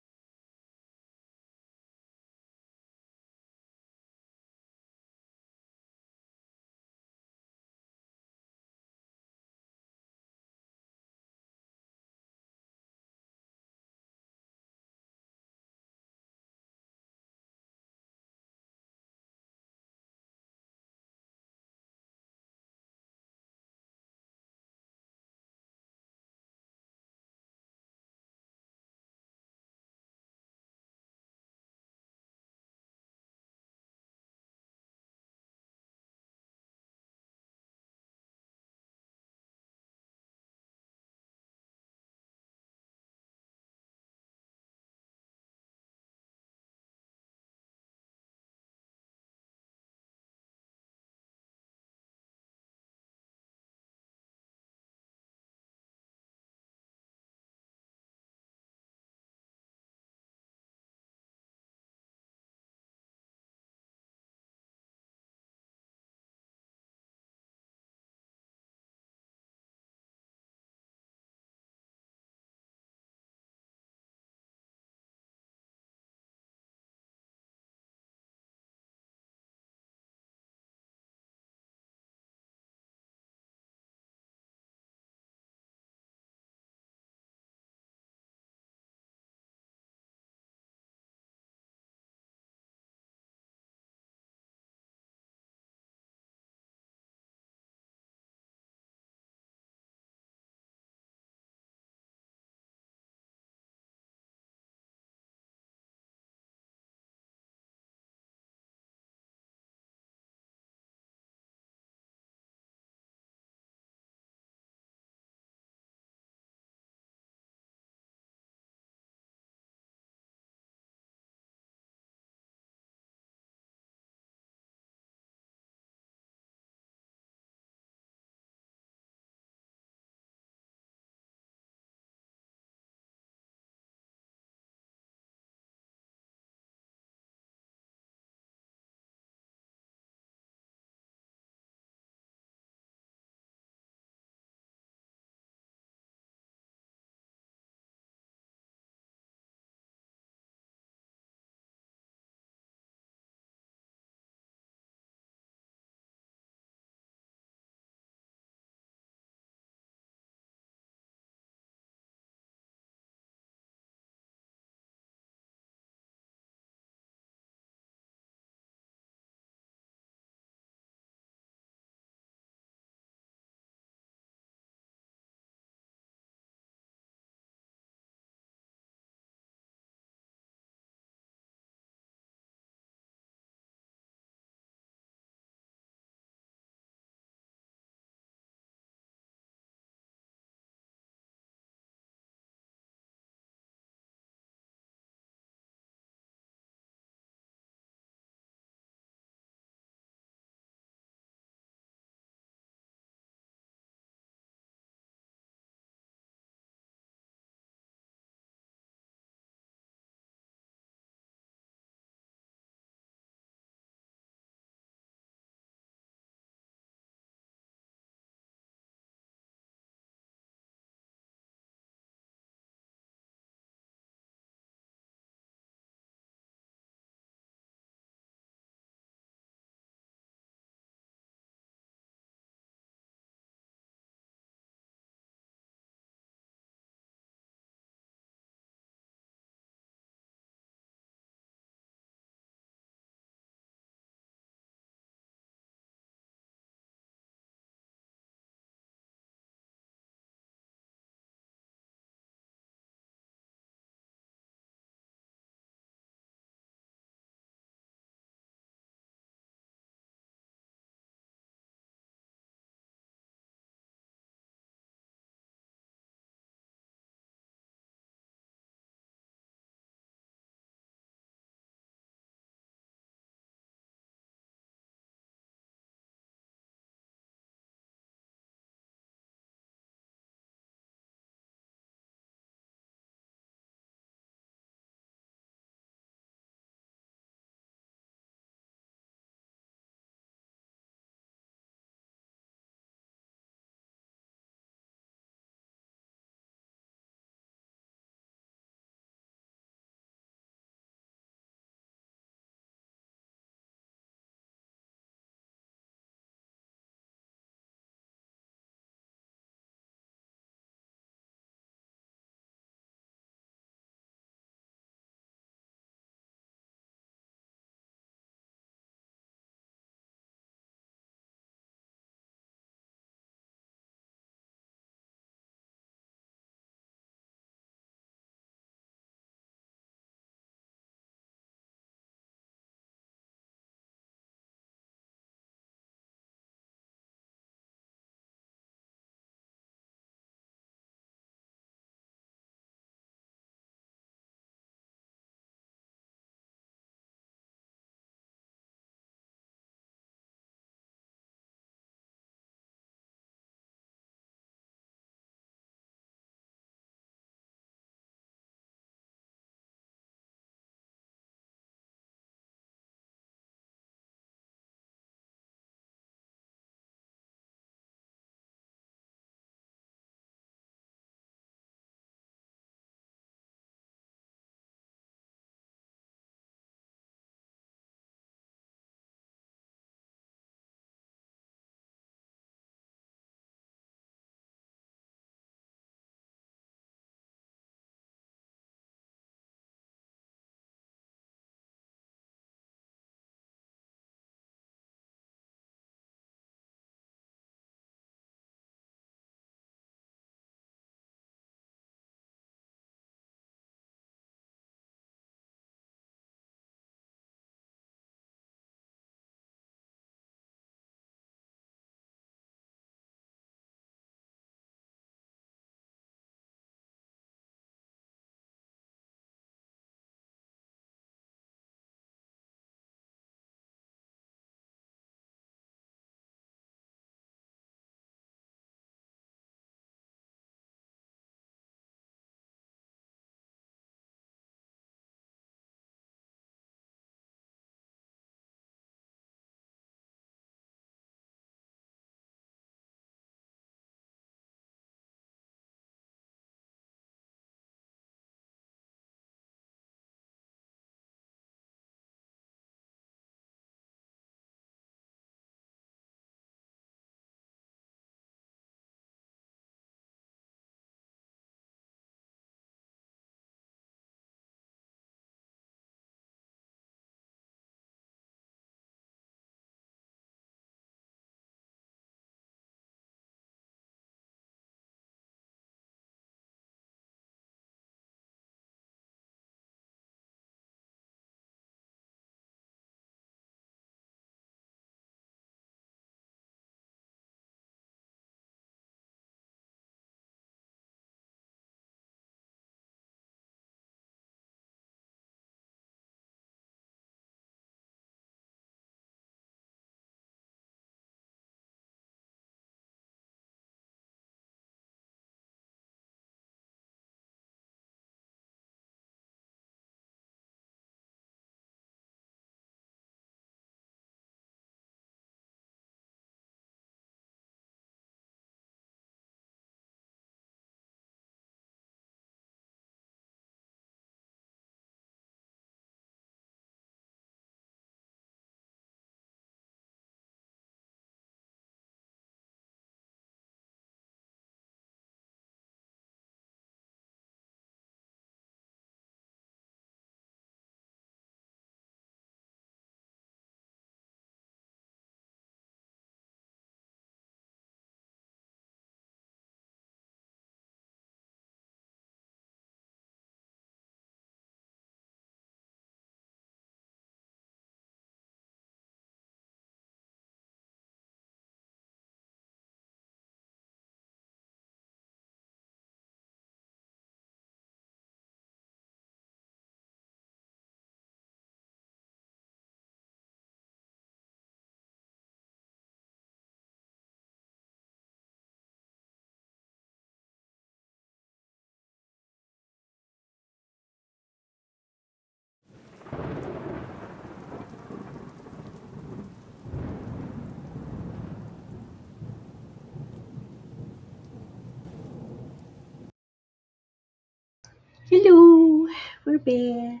Hello, we're back.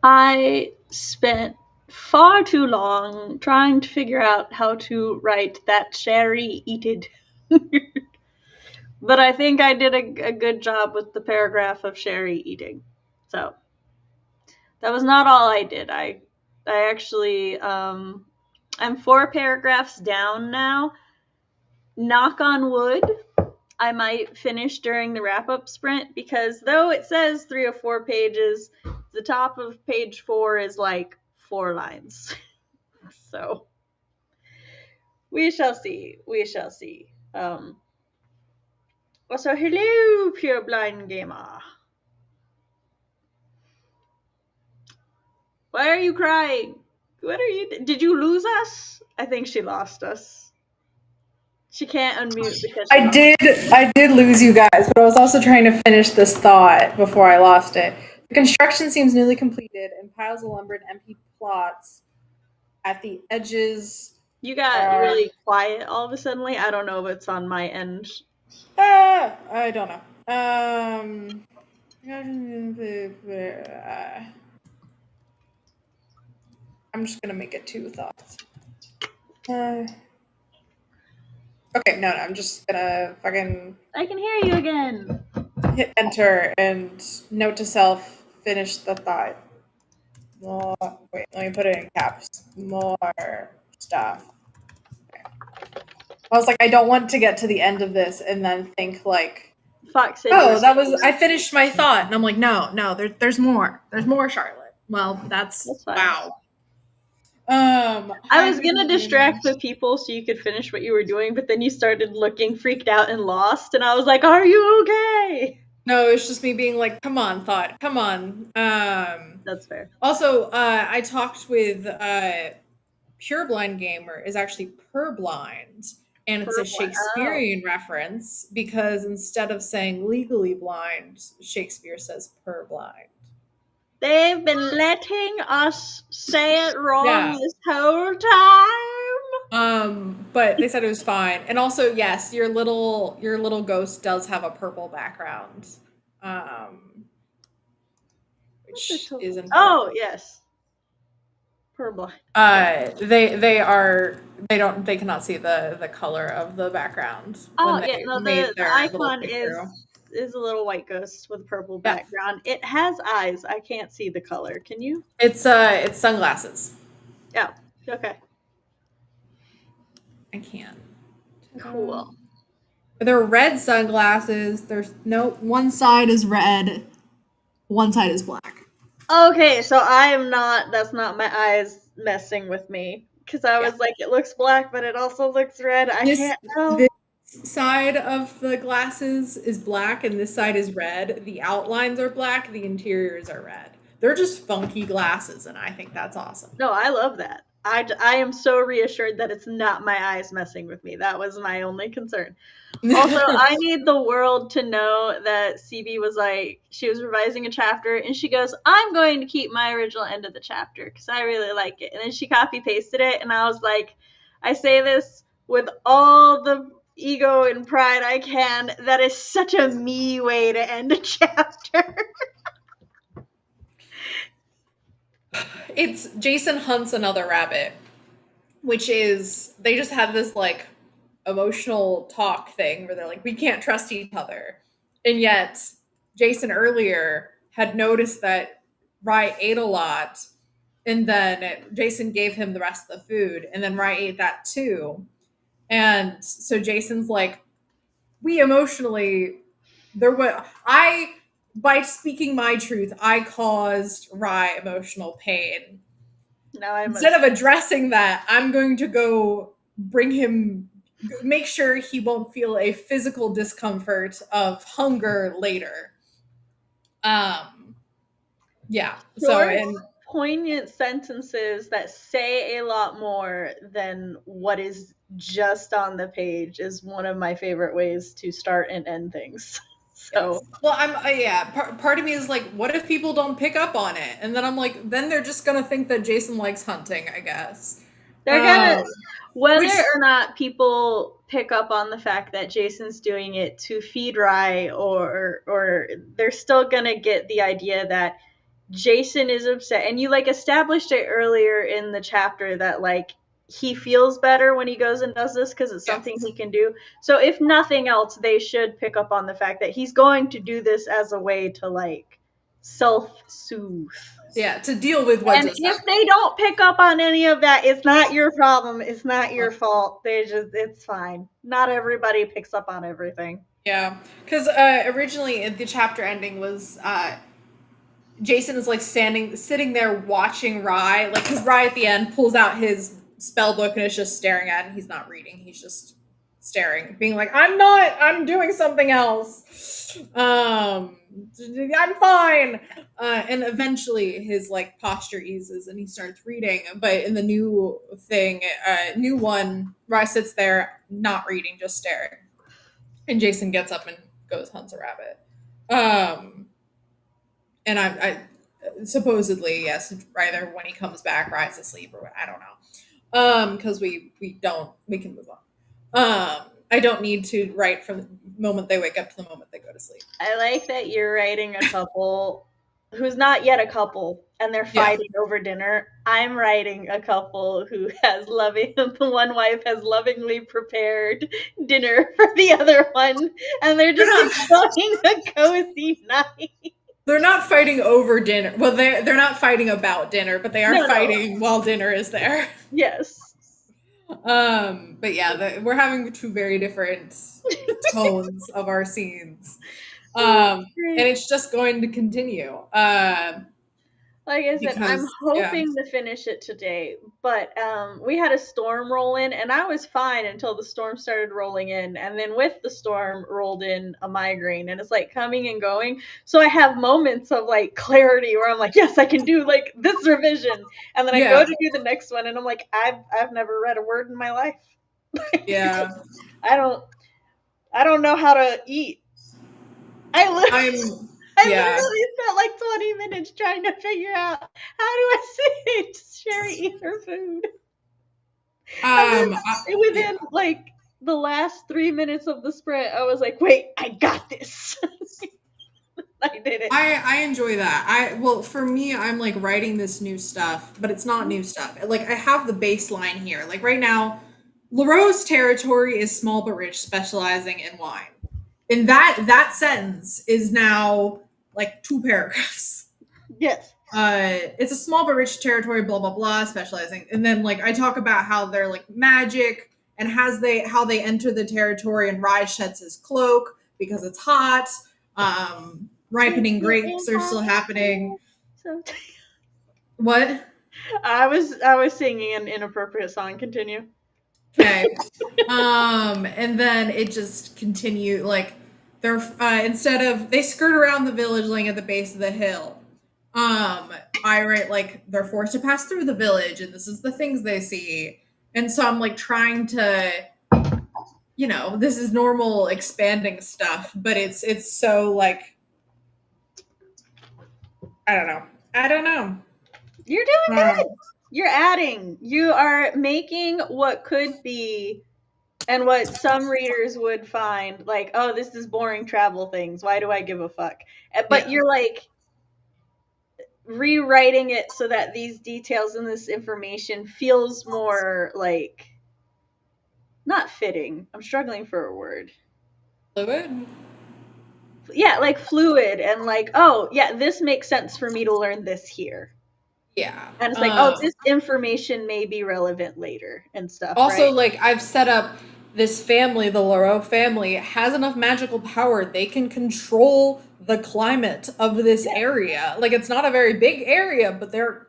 I spent far too long trying to figure out how to write that Sherry eated. But I think I did a good job with the paragraph of Sherry eating. So that was not all I did. I actually I'm 4 paragraphs down now. Knock on wood, I might finish during the wrap-up sprint, because though it says 3 or 4 pages, the top of page 4 is like 4 lines. So we shall see. We shall see. So hello, pure blind gamer. Why are you crying? What are you? Did you lose us? I think she lost us. She can't unmute because I did lose you guys, but I was also trying to finish this thought before I lost it. The construction seems newly completed, and piles of lumber and empty plots at the edges. You got really quiet all of a sudden. I don't know if it's on my end. I don't know. I'm just gonna make it 2 thoughts. Okay, no, I'm just gonna fucking. I can hear you again. Hit enter and note to self, finish the thought. More. Wait, let me put it in caps. More stuff. Okay. I was like, I don't want to get to the end of this and then think like, Fox I finished my thought, and I'm like, no, there's more. There's more, Charlotte. Well, that's fine. Wow. I was gonna distract the people so you could finish what you were doing, but then you started looking freaked out and lost, and I was like, are you okay? No, it's just me being like, come on, thought, come on. That's fair. Also, I talked with Pure Blind Gamer is actually purblind, and it's a Shakespearean reference, because instead of saying legally blind, Shakespeare says purblind. They've been letting us say it wrong this whole time. But they said it was fine. And also, yes, your little ghost does have a purple background. Which is important. Oh, yes. Purblind. They cannot see the color of the background. Oh, yeah, no, the icon is a little white ghost with a purple background. It has eyes. I can't see the color. Can you? It's sunglasses. Yeah. Okay. I can. Cool. They're red sunglasses. There's one side is red, one side is black. Okay, so that's not my eyes messing with me, because I was like, it looks black, but it also looks red. I can't tell. This side of the glasses is black, and this side is red. The outlines are black, the interiors are red. They're just funky glasses, and I think that's awesome. No, I love that. I am so reassured that it's not my eyes messing with me. That was my only concern. Also, I need the world to know that CB was like, she was revising a chapter, and she goes, I'm going to keep my original end of the chapter because I really like it. And then she copy pasted it, and I was like, I say this with all the ego and pride I can. That is such a me way to end a chapter. It's Jason hunts another rabbit, which is, they just had this like emotional talk thing where they're like, we can't trust each other. And yet Jason earlier had noticed that Rye ate a lot, and then Jason gave him the rest of the food, and then Rye ate that too. And so Jason's like, we emotionally, by speaking my truth, I caused Rye emotional pain. Instead of addressing that, I'm going to go make sure he won't feel a physical discomfort of hunger later. Yeah. So, poignant sentences that say a lot more than what is just on the page is one of my favorite ways to start and end things. So, well, part of me is like, what if people don't pick up on it? And then I'm like, then they're just gonna think that Jason likes hunting, I guess. They're gonna, whether which- or not people pick up on the fact that Jason's doing it to feed Rye, or they're still gonna get the idea that Jason is upset. And you like established it earlier in the chapter that like he feels better when he goes and does this because it's something he can do. So if nothing else, they should pick up on the fact that he's going to do this as a way to like self-soothe. Yeah, to deal with what And just if happened. they don't pick up on any of that, it's not your problem. It's not your fault. It's fine. Not everybody picks up on everything. Yeah, because originally the chapter ending was Jason is like sitting there watching Rye, like because Rye at the end pulls out his spell book and is just staring at it. He's not reading. He's just staring, being like, I'm doing something else. I'm fine. And eventually his like posture eases and he starts reading. But in the new one, Rye sits there not reading, just staring. And Jason gets up and goes hunts a rabbit. And I supposedly, yes, either when he comes back, Rye's asleep or I don't know. Because we can move on. I don't need to write from the moment they wake up to the moment they go to sleep. I like that you're writing a couple who's not yet a couple and they're fighting over dinner. I'm writing a couple who has the one wife has lovingly prepared dinner for the other one and they're just enjoying a cozy night. They're not fighting over dinner. Well, they're not fighting about dinner, but they are fighting while dinner is there. Yes. But yeah, we're having two very different tones of our scenes. And it's just going to continue. Like I said, I'm hoping to finish it today, but we had a storm roll in, and I was fine until the storm started rolling in, and then with the storm rolled in a migraine, and it's like coming and going. So I have moments of like clarity where I'm like, yes, I can do like this revision, and then I go to do the next one, and I'm like, I've never read a word in my life. Yeah, I don't know how to eat. I literally spent like 20 minutes trying to figure out how do I say to Sherry eat her food. Within like the last 3 minutes of the sprint, I was like, wait, I got this. I did it. I enjoy that. For me, I'm like writing this new stuff, but it's not new stuff. Like I have the baseline here. Like right now, Leroux's territory is small but rich, specializing in wine. And that sentence is now like 2 paragraphs. Yes. It's a small but rich territory, blah blah blah, specializing. And then like I talk about how they're like magic and how they enter the territory and Rye sheds his cloak because it's hot. Ripening grapes are still happening. What? I was singing an inappropriate song. Continue. Okay. And then it just continued, like, they're, they skirt around the village laying at the base of the hill. I write, like, they're forced to pass through the village, and this is the things they see. And so I'm, like, trying to, this is normal expanding stuff, but it's so, like, I don't know. You're doing good. You're adding. You are making what could be and what some readers would find like, oh, this is boring travel things. Why do I give a fuck? But you're like rewriting it so that these details and this information feels more like not fitting. I'm struggling for a word. Fluid? Yeah, like fluid and like, oh, yeah, this makes sense for me to learn this here. Yeah. And it's like, oh, this information may be relevant later and stuff. Also, right? like, I've set up this family, the Leroux family, has enough magical power. They can control the climate of this area. Like, it's not a very big area, but they're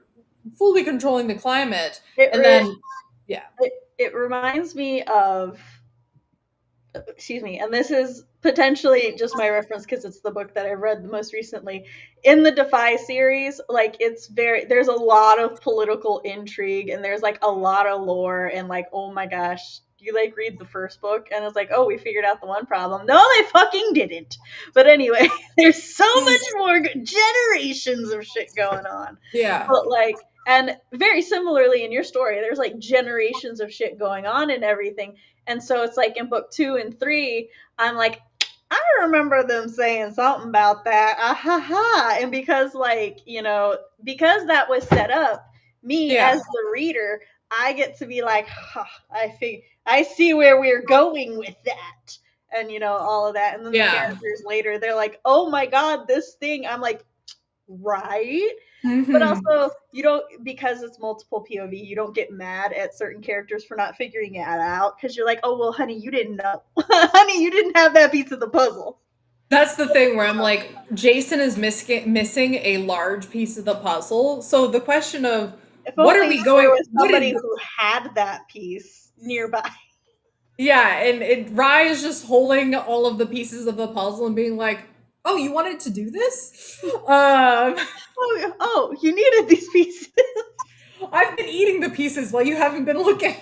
fully controlling the climate. It reminds me of, excuse me, and this is potentially just my reference because it's the book that I read the most recently. In the Defy series, like there's a lot of political intrigue and there's like a lot of lore and like, oh my gosh, you like read the first book and it's like, oh, we figured out the one problem. No, they fucking didn't. But anyway, there's so much more generations of shit going on. Yeah. But like And very similarly in your story, there's like generations of shit going on and everything. And so it's like in book 2 and 3, I'm like, I remember them saying something about that. Ah ha ha. And because like, because that was set up, me Yeah. as the reader, I get to be like, I see where we're going with that. And all of that. And then the Yeah. characters later, they're like, oh my god, this thing. I'm like, right? But Mhm. also, you don't, because it's multiple POV, you don't get mad at certain characters for not figuring it out because you're like, oh, well, honey, you didn't know. Honey, you didn't have that piece of the puzzle. That's the thing where I'm like, Jason is missing a large piece of the puzzle. So the question of If what are only we there going? was What somebody did? who had that piece nearby. Yeah, and Rye is just holding all of the pieces of the puzzle and being like, "Oh, you wanted to do this? Oh, you needed these pieces. I've been eating the pieces while you haven't been looking."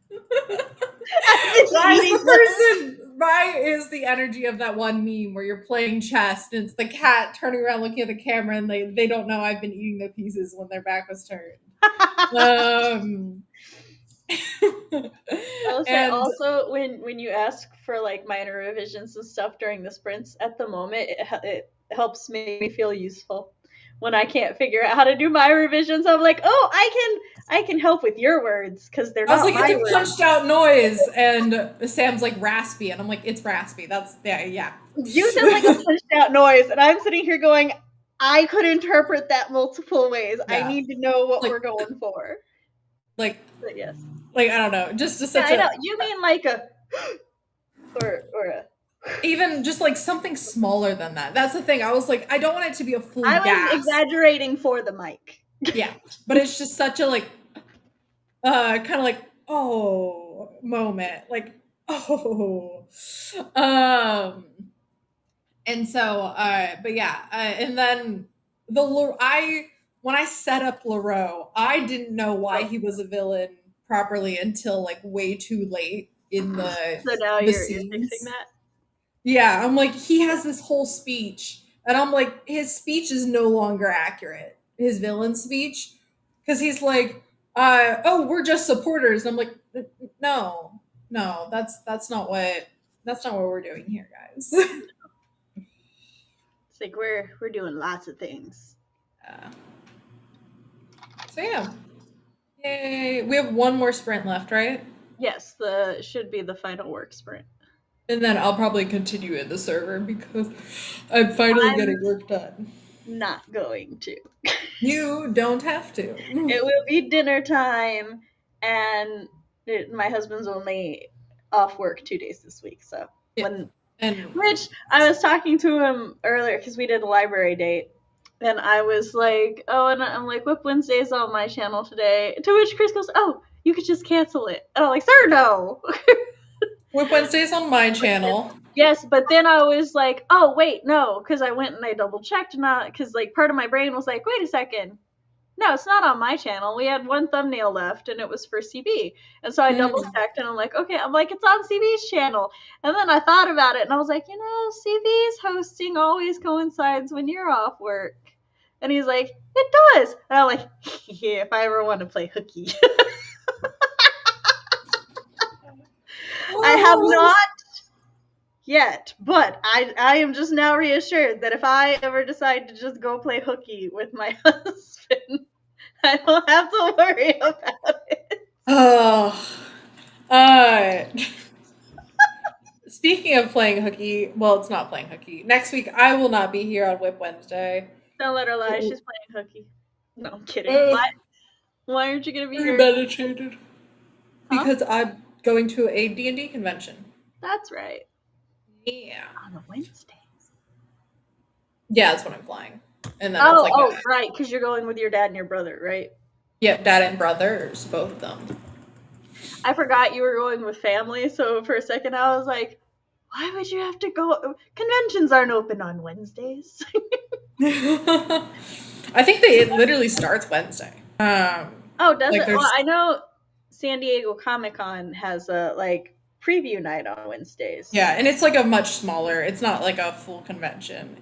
I've been Rye's eating the them. person. Rye is the energy of that one meme where you're playing chess and it's the cat turning around looking at the camera and they don't know I've been eating the pieces when their back was turned. I will say And also when you ask for like minor revisions and stuff during the sprints, at the moment it helps make me feel useful. When I can't figure out how to do my revisions, I'm like, oh, I can help with your words because they're I was not like, my it's a words. punched out noise, and Sam's like raspy, and I'm like, it's raspy. That's yeah. You sound like a punched out noise, and I'm sitting here going, I could interpret that multiple ways. I Yeah. need to know what Like- we're going for. Like But yes. I don't know, just Yeah, such I know. a You mean like a or a even just like something smaller than that. That's the thing. I was like, I don't want it to be a full I was gasp. exaggerating for the mic. Yeah, but it's just such a like, kind of like oh moment, like oh, and so but yeah, and then when I set up LaRoe, I didn't know why he was a villain properly until like way too late in the So now the you're scenes. fixing that. Yeah, I'm like, he has this whole speech, and I'm like, his speech is no longer accurate. His villain speech, because he's like, oh, we're just supporters. And I'm like, no, that's not what we're doing here, guys. It's like we're doing lots of things. So yeah, yay! We have one more sprint left, right? Yes, should be the final work sprint. And then I'll probably continue in the server because I'm finally getting work done. Not going to. You don't have to. It will be dinner time, and my husband's only off work 2 days this week. So Yeah. which I was talking to him earlier because we did a library date, and I was like, oh, and I'm like, WIP Wednesday's on my channel today. To which Chris goes, oh, you could just cancel it. And I'm like, sir, no. WIP Wednesday's on my channel. Yes, but then I was like, oh, wait, no, because I went and I double checked, because like part of my brain was like, wait a second. No, it's not on my channel. We had one thumbnail left, and it was for CB. And so I double checked, and I'm like, okay. I'm like, it's on CB's channel. And then I thought about it, and I was like, CB's hosting always coincides when you're off work. And he's like, it does. And I'm like, yeah, if I ever want to play hooky. I have not yet, but I am just now reassured that if I ever decide to just go play hooky with my husband, I don't have to worry about it. Speaking of playing hooky, well, it's not playing hooky. Next week, I will not be here on WIP Wednesday. Don't let her lie. She's playing hooky. No, I'm kidding. Why aren't you going to be here? Premeditated. Because I'm going to a D&D convention. That's right. Yeah. On a Wednesday. Yeah, that's when I'm flying. And then it's like right, because you're going with your dad and your brother, right? Yep, dad and brothers, both of them. I forgot you were going with family, so for a second I was like, why would you have to go? Conventions aren't open on Wednesdays. I think it literally starts Wednesday. Does it? Well, I know San Diego Comic-Con has a preview night on Wednesdays. Yeah, and it's like a much smaller. It's not like a full convention.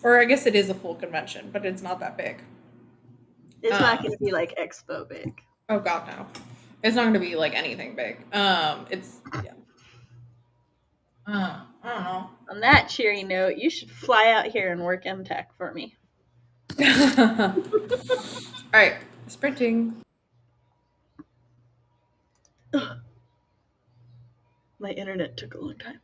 Or I guess it is a full convention, but it's not that big. It's not going to be like Expo big. Oh god, no. It's not gonna be like anything big. It's yeah. I don't know. On that cheery note, you should fly out here and work MTech for me. All right, sprinting. My internet took a long time.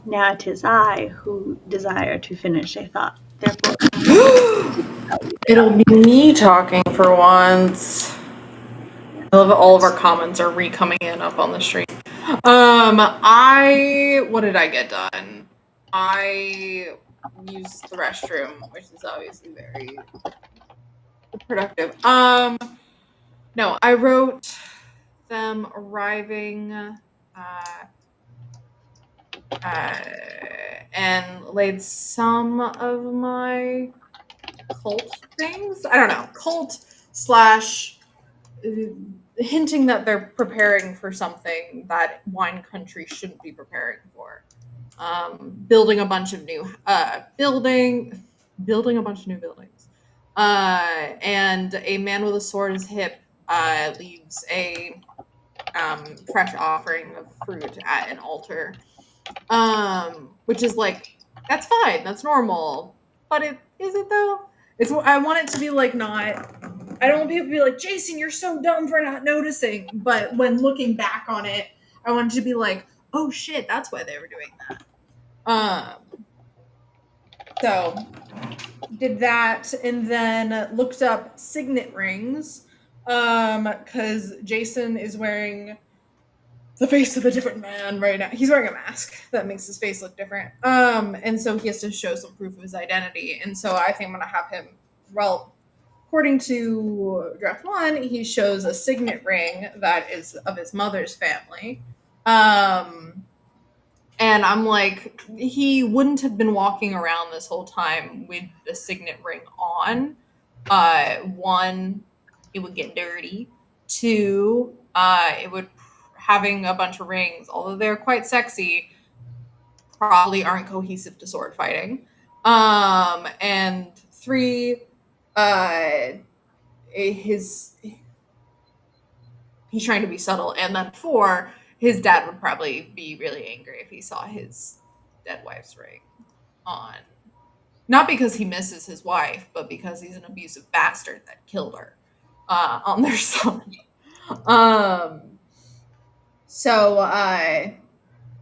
Now it is I who desire to finish a thought. Therefore, It'll be me talking for once. I love that all of our comments are coming in up on the stream. What did I get done? I used the restroom, which is obviously very productive. No, I wrote them arriving, and laid some of my cult things. I don't know, cult slash hinting that they're preparing for something that wine country shouldn't be preparing for. Building a bunch of new building a bunch of new buildings. And a man with a sword in his hip leaves a fresh offering of fruit at an altar. Which is like, that's fine, that's normal. But is it though? I want it to be like not. I don't want people to be like, Jason, you're so dumb for not noticing. But when looking back on it, I want it to be like, oh shit, that's why they were doing that. So did that, and then looked up signet rings, because Jason is wearing the face of a different man right now. He's wearing a mask that makes his face look different. And so he has to show some proof of his identity. And so I think I'm gonna have him, well, according to draft 1, he shows a signet ring that is of his mother's family. And I'm like, he wouldn't have been walking around this whole time with the signet ring on. 1, it would get dirty. 2, it would, having a bunch of rings, although they're quite sexy, probably aren't cohesive to sword fighting. And 3, he's trying to be subtle. And then 4, his dad would probably be really angry if he saw his dead wife's ring on. Not because he misses his wife, but because he's an abusive bastard that killed her on their son. So I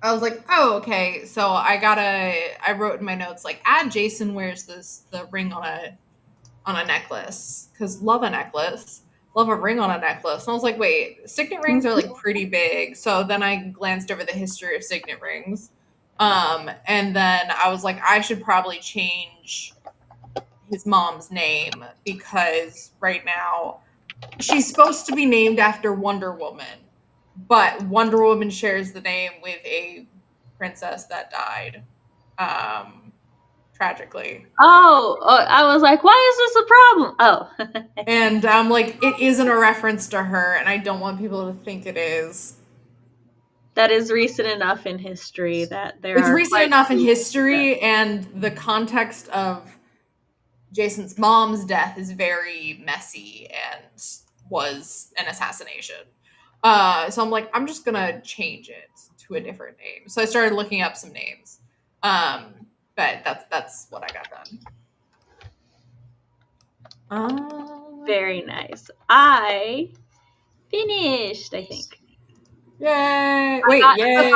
was like, oh, okay. So I wrote in my notes, like, add Jason wears the ring on a necklace, because love a necklace. Love a ring on a necklace. And I was like, wait, signet rings are like pretty big. So then I glanced over the history of signet rings. And then I was like, I should probably change his mom's name, because right now she's supposed to be named after Wonder Woman, but Wonder Woman shares the name with a princess that died tragically. Oh, I was like, why is this a problem? Oh. And I'm like, it isn't a reference to her, and I don't want people to think it is. That is recent enough in history that it's recent enough in history, and the context of Jason's mom's death is very messy and was an assassination. So I'm like, I'm just gonna change it to a different name. So I started looking up some names. But that's what I got done. Very nice. I finished, I think. Yay! Wait, yay!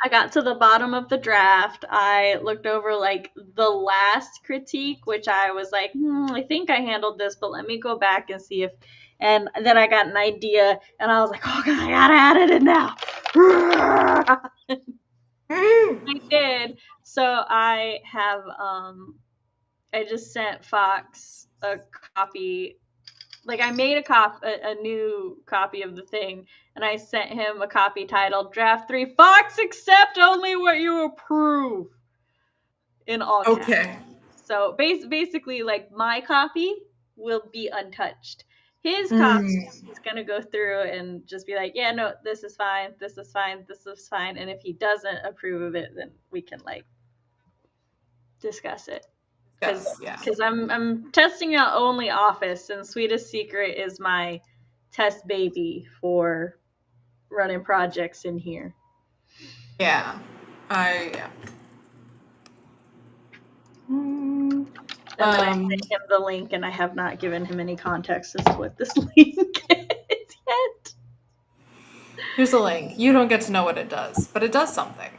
I got to the bottom of the draft. I looked over like the last critique, which I was like, I think I handled this, but let me go back and see if. And then I got an idea, and I was like, oh god, I gotta add it in now. I did. So I have I just sent Fox a copy. Like, I made a new copy of the thing, and I sent him a copy titled Draft 3 Fox accept only what you approve in all caps. Okay. So basically, like, my copy will be untouched. His copy is going to go through and just be like, yeah, no, this is fine, this is fine, this is fine. And if he doesn't approve of it, then we can, like, discuss it. Because I'm testing out only Office, and Sweetest Secret is my test baby for running projects in here. Yeah. And then I sent him the link, and I have not given him any context as to what this link is yet. Here's a link. You don't get to know what it does, but it does something.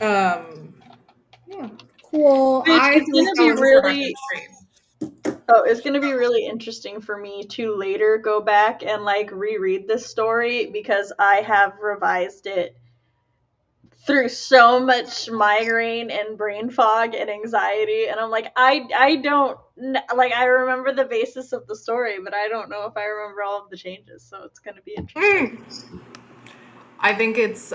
Yeah, cool. Which I is think gonna that be was a really- productive stream. Oh, it's going to be really interesting for me to later go back and like reread this story because I have revised it through so much migraine and brain fog and anxiety, and I'm like, I don't like, I remember the basis of the story, but I don't know if I remember all of the changes, so it's going to be interesting. I think it's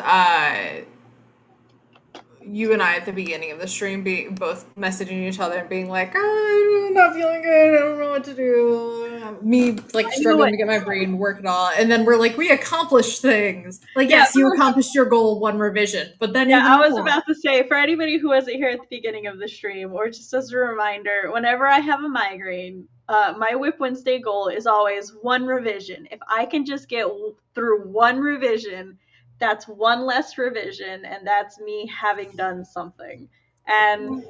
you and I at the beginning of the stream both messaging each other and being like, I'm not feeling good, I don't know what to do. Me like struggling to get my brain to work at all. And then we're like, we accomplished things. Like, yes, you accomplished your goal, one revision. But then I was about to say, for anybody who wasn't here at the beginning of the stream, or just as a reminder, whenever I have a migraine, my WIP Wednesday goal is always one revision. If I can just get through one revision, that's one less revision, and that's me having done something. And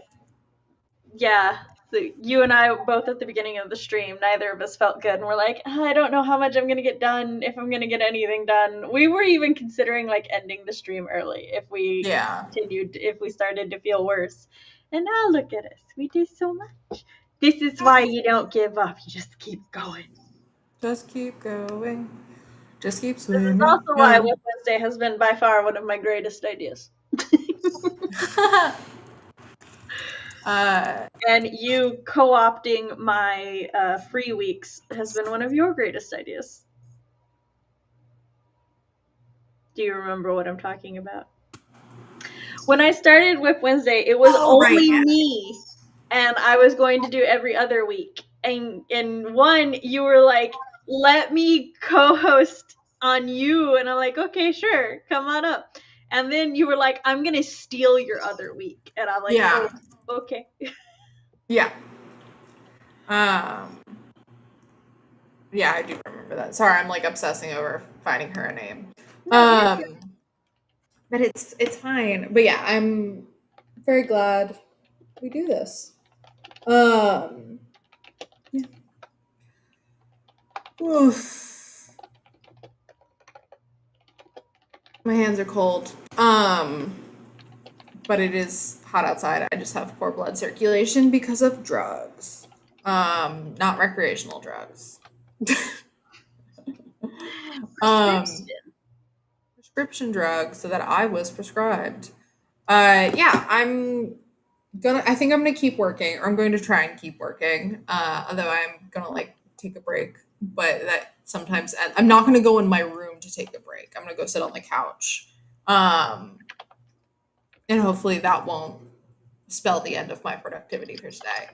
yeah, so you and I both at the beginning of the stream, neither of us felt good, and we're like, I don't know how much I'm gonna get done, if I'm gonna get anything done. We were even considering like ending the stream early if we continued, if we started to feel worse. And now look at us, we do so much. This is why you don't give up, you just keep going. Just keep going. Just keep This swimming. is also why WIP Wednesday has been by far one of my greatest ideas. And you co-opting my free weeks has been one of your greatest ideas. Do you remember what I'm talking about? When I started WIP Wednesday, it was only me, and I was going to do every other week. And in one, you were like, let me co-host on you. And I'm like, okay, sure, come on up. And then you were like, I'm going to steal your other week. And I'm like, oh, okay. Yeah. Yeah, I do remember that. Sorry, I'm like obsessing over finding her a name. But it's fine. But yeah, I'm very glad we do this. Yeah. Oof. My hands are cold. But it is hot outside. I just have poor blood circulation because of drugs. Not recreational drugs. Prescription drugs so that I was prescribed. Yeah, I think I'm gonna keep working, or I'm going to try and keep working. Although I'm gonna like take a break, but that sometimes I'm not gonna go in my room to take a break. I'm gonna go sit on the couch. And hopefully that won't spell the end of my productivity for today.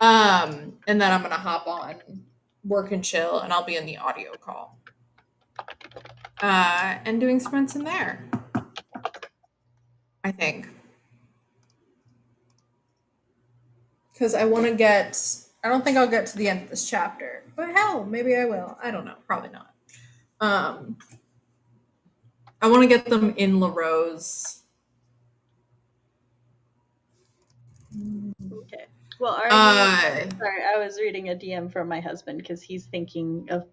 And then I'm gonna hop on, work and chill, and I'll be in the audio call. And doing sprints in there. I think. Because I want to I don't think I'll get to the end of this chapter. But hell, maybe I will. I don't know. Probably not. I want to get them in LaRose. Okay. Well, sorry, I was reading a DM from my husband because he's thinking of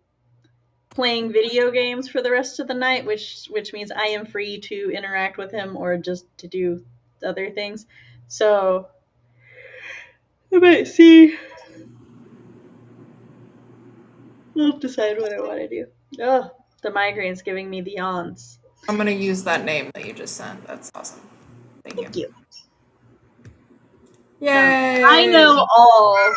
playing video games for the rest of the night, which means I am free to interact with him or just to do other things. So I might see. I'll decide what I want to do. Oh, the migraine's giving me the yawns. I'm going to use that name that you just sent. That's awesome. Thank you. Yay! I know all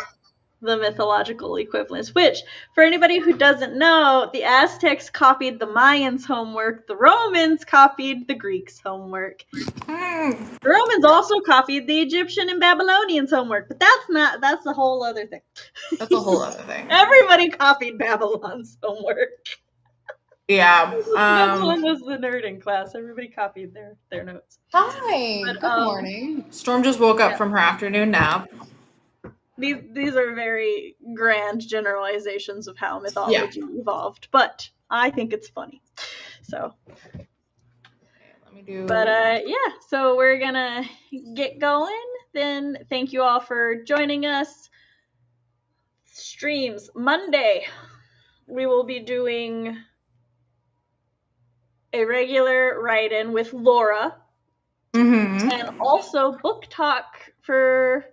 the mythological equivalents, which, for anybody who doesn't know, the Aztecs copied the Mayans' homework, the Romans copied the Greeks' homework. The Romans also copied the Egyptian and Babylonians' homework, but that's a whole other thing. That's a whole other thing. Everybody copied Babylon's homework. Yeah. Babylon was the nerd in class. Everybody copied their notes. Hi. Good morning. Storm just woke up from her afternoon nap. These are very grand generalizations of how mythology evolved, but I think it's funny. So. Let me do. But yeah, so we're gonna get going. Then thank you all for joining us. Streams Monday. We will be doing a regular write-in with Laura. Mm-hmm. And also book talk for...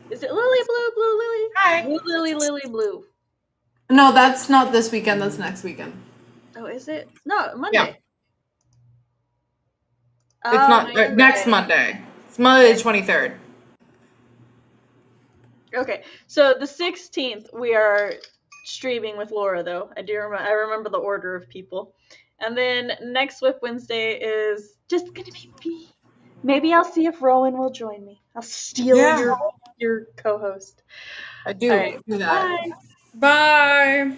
Is it Lily Blue, Blue Lily? Hi. Blue Lily, Lily Blue. No, that's not this weekend. That's next weekend. Oh, is it? No, Monday. Yeah. Oh, It's not no, you're next right. Monday. It's Monday the 23rd. Okay, so the 16th we are streaming with Laura, though. I remember the order of people. And then next WIP Wednesday is just gonna be me. Maybe I'll see if Rowan will join me. I'll steal your co-host. I do. All right, Do that. bye. Bye.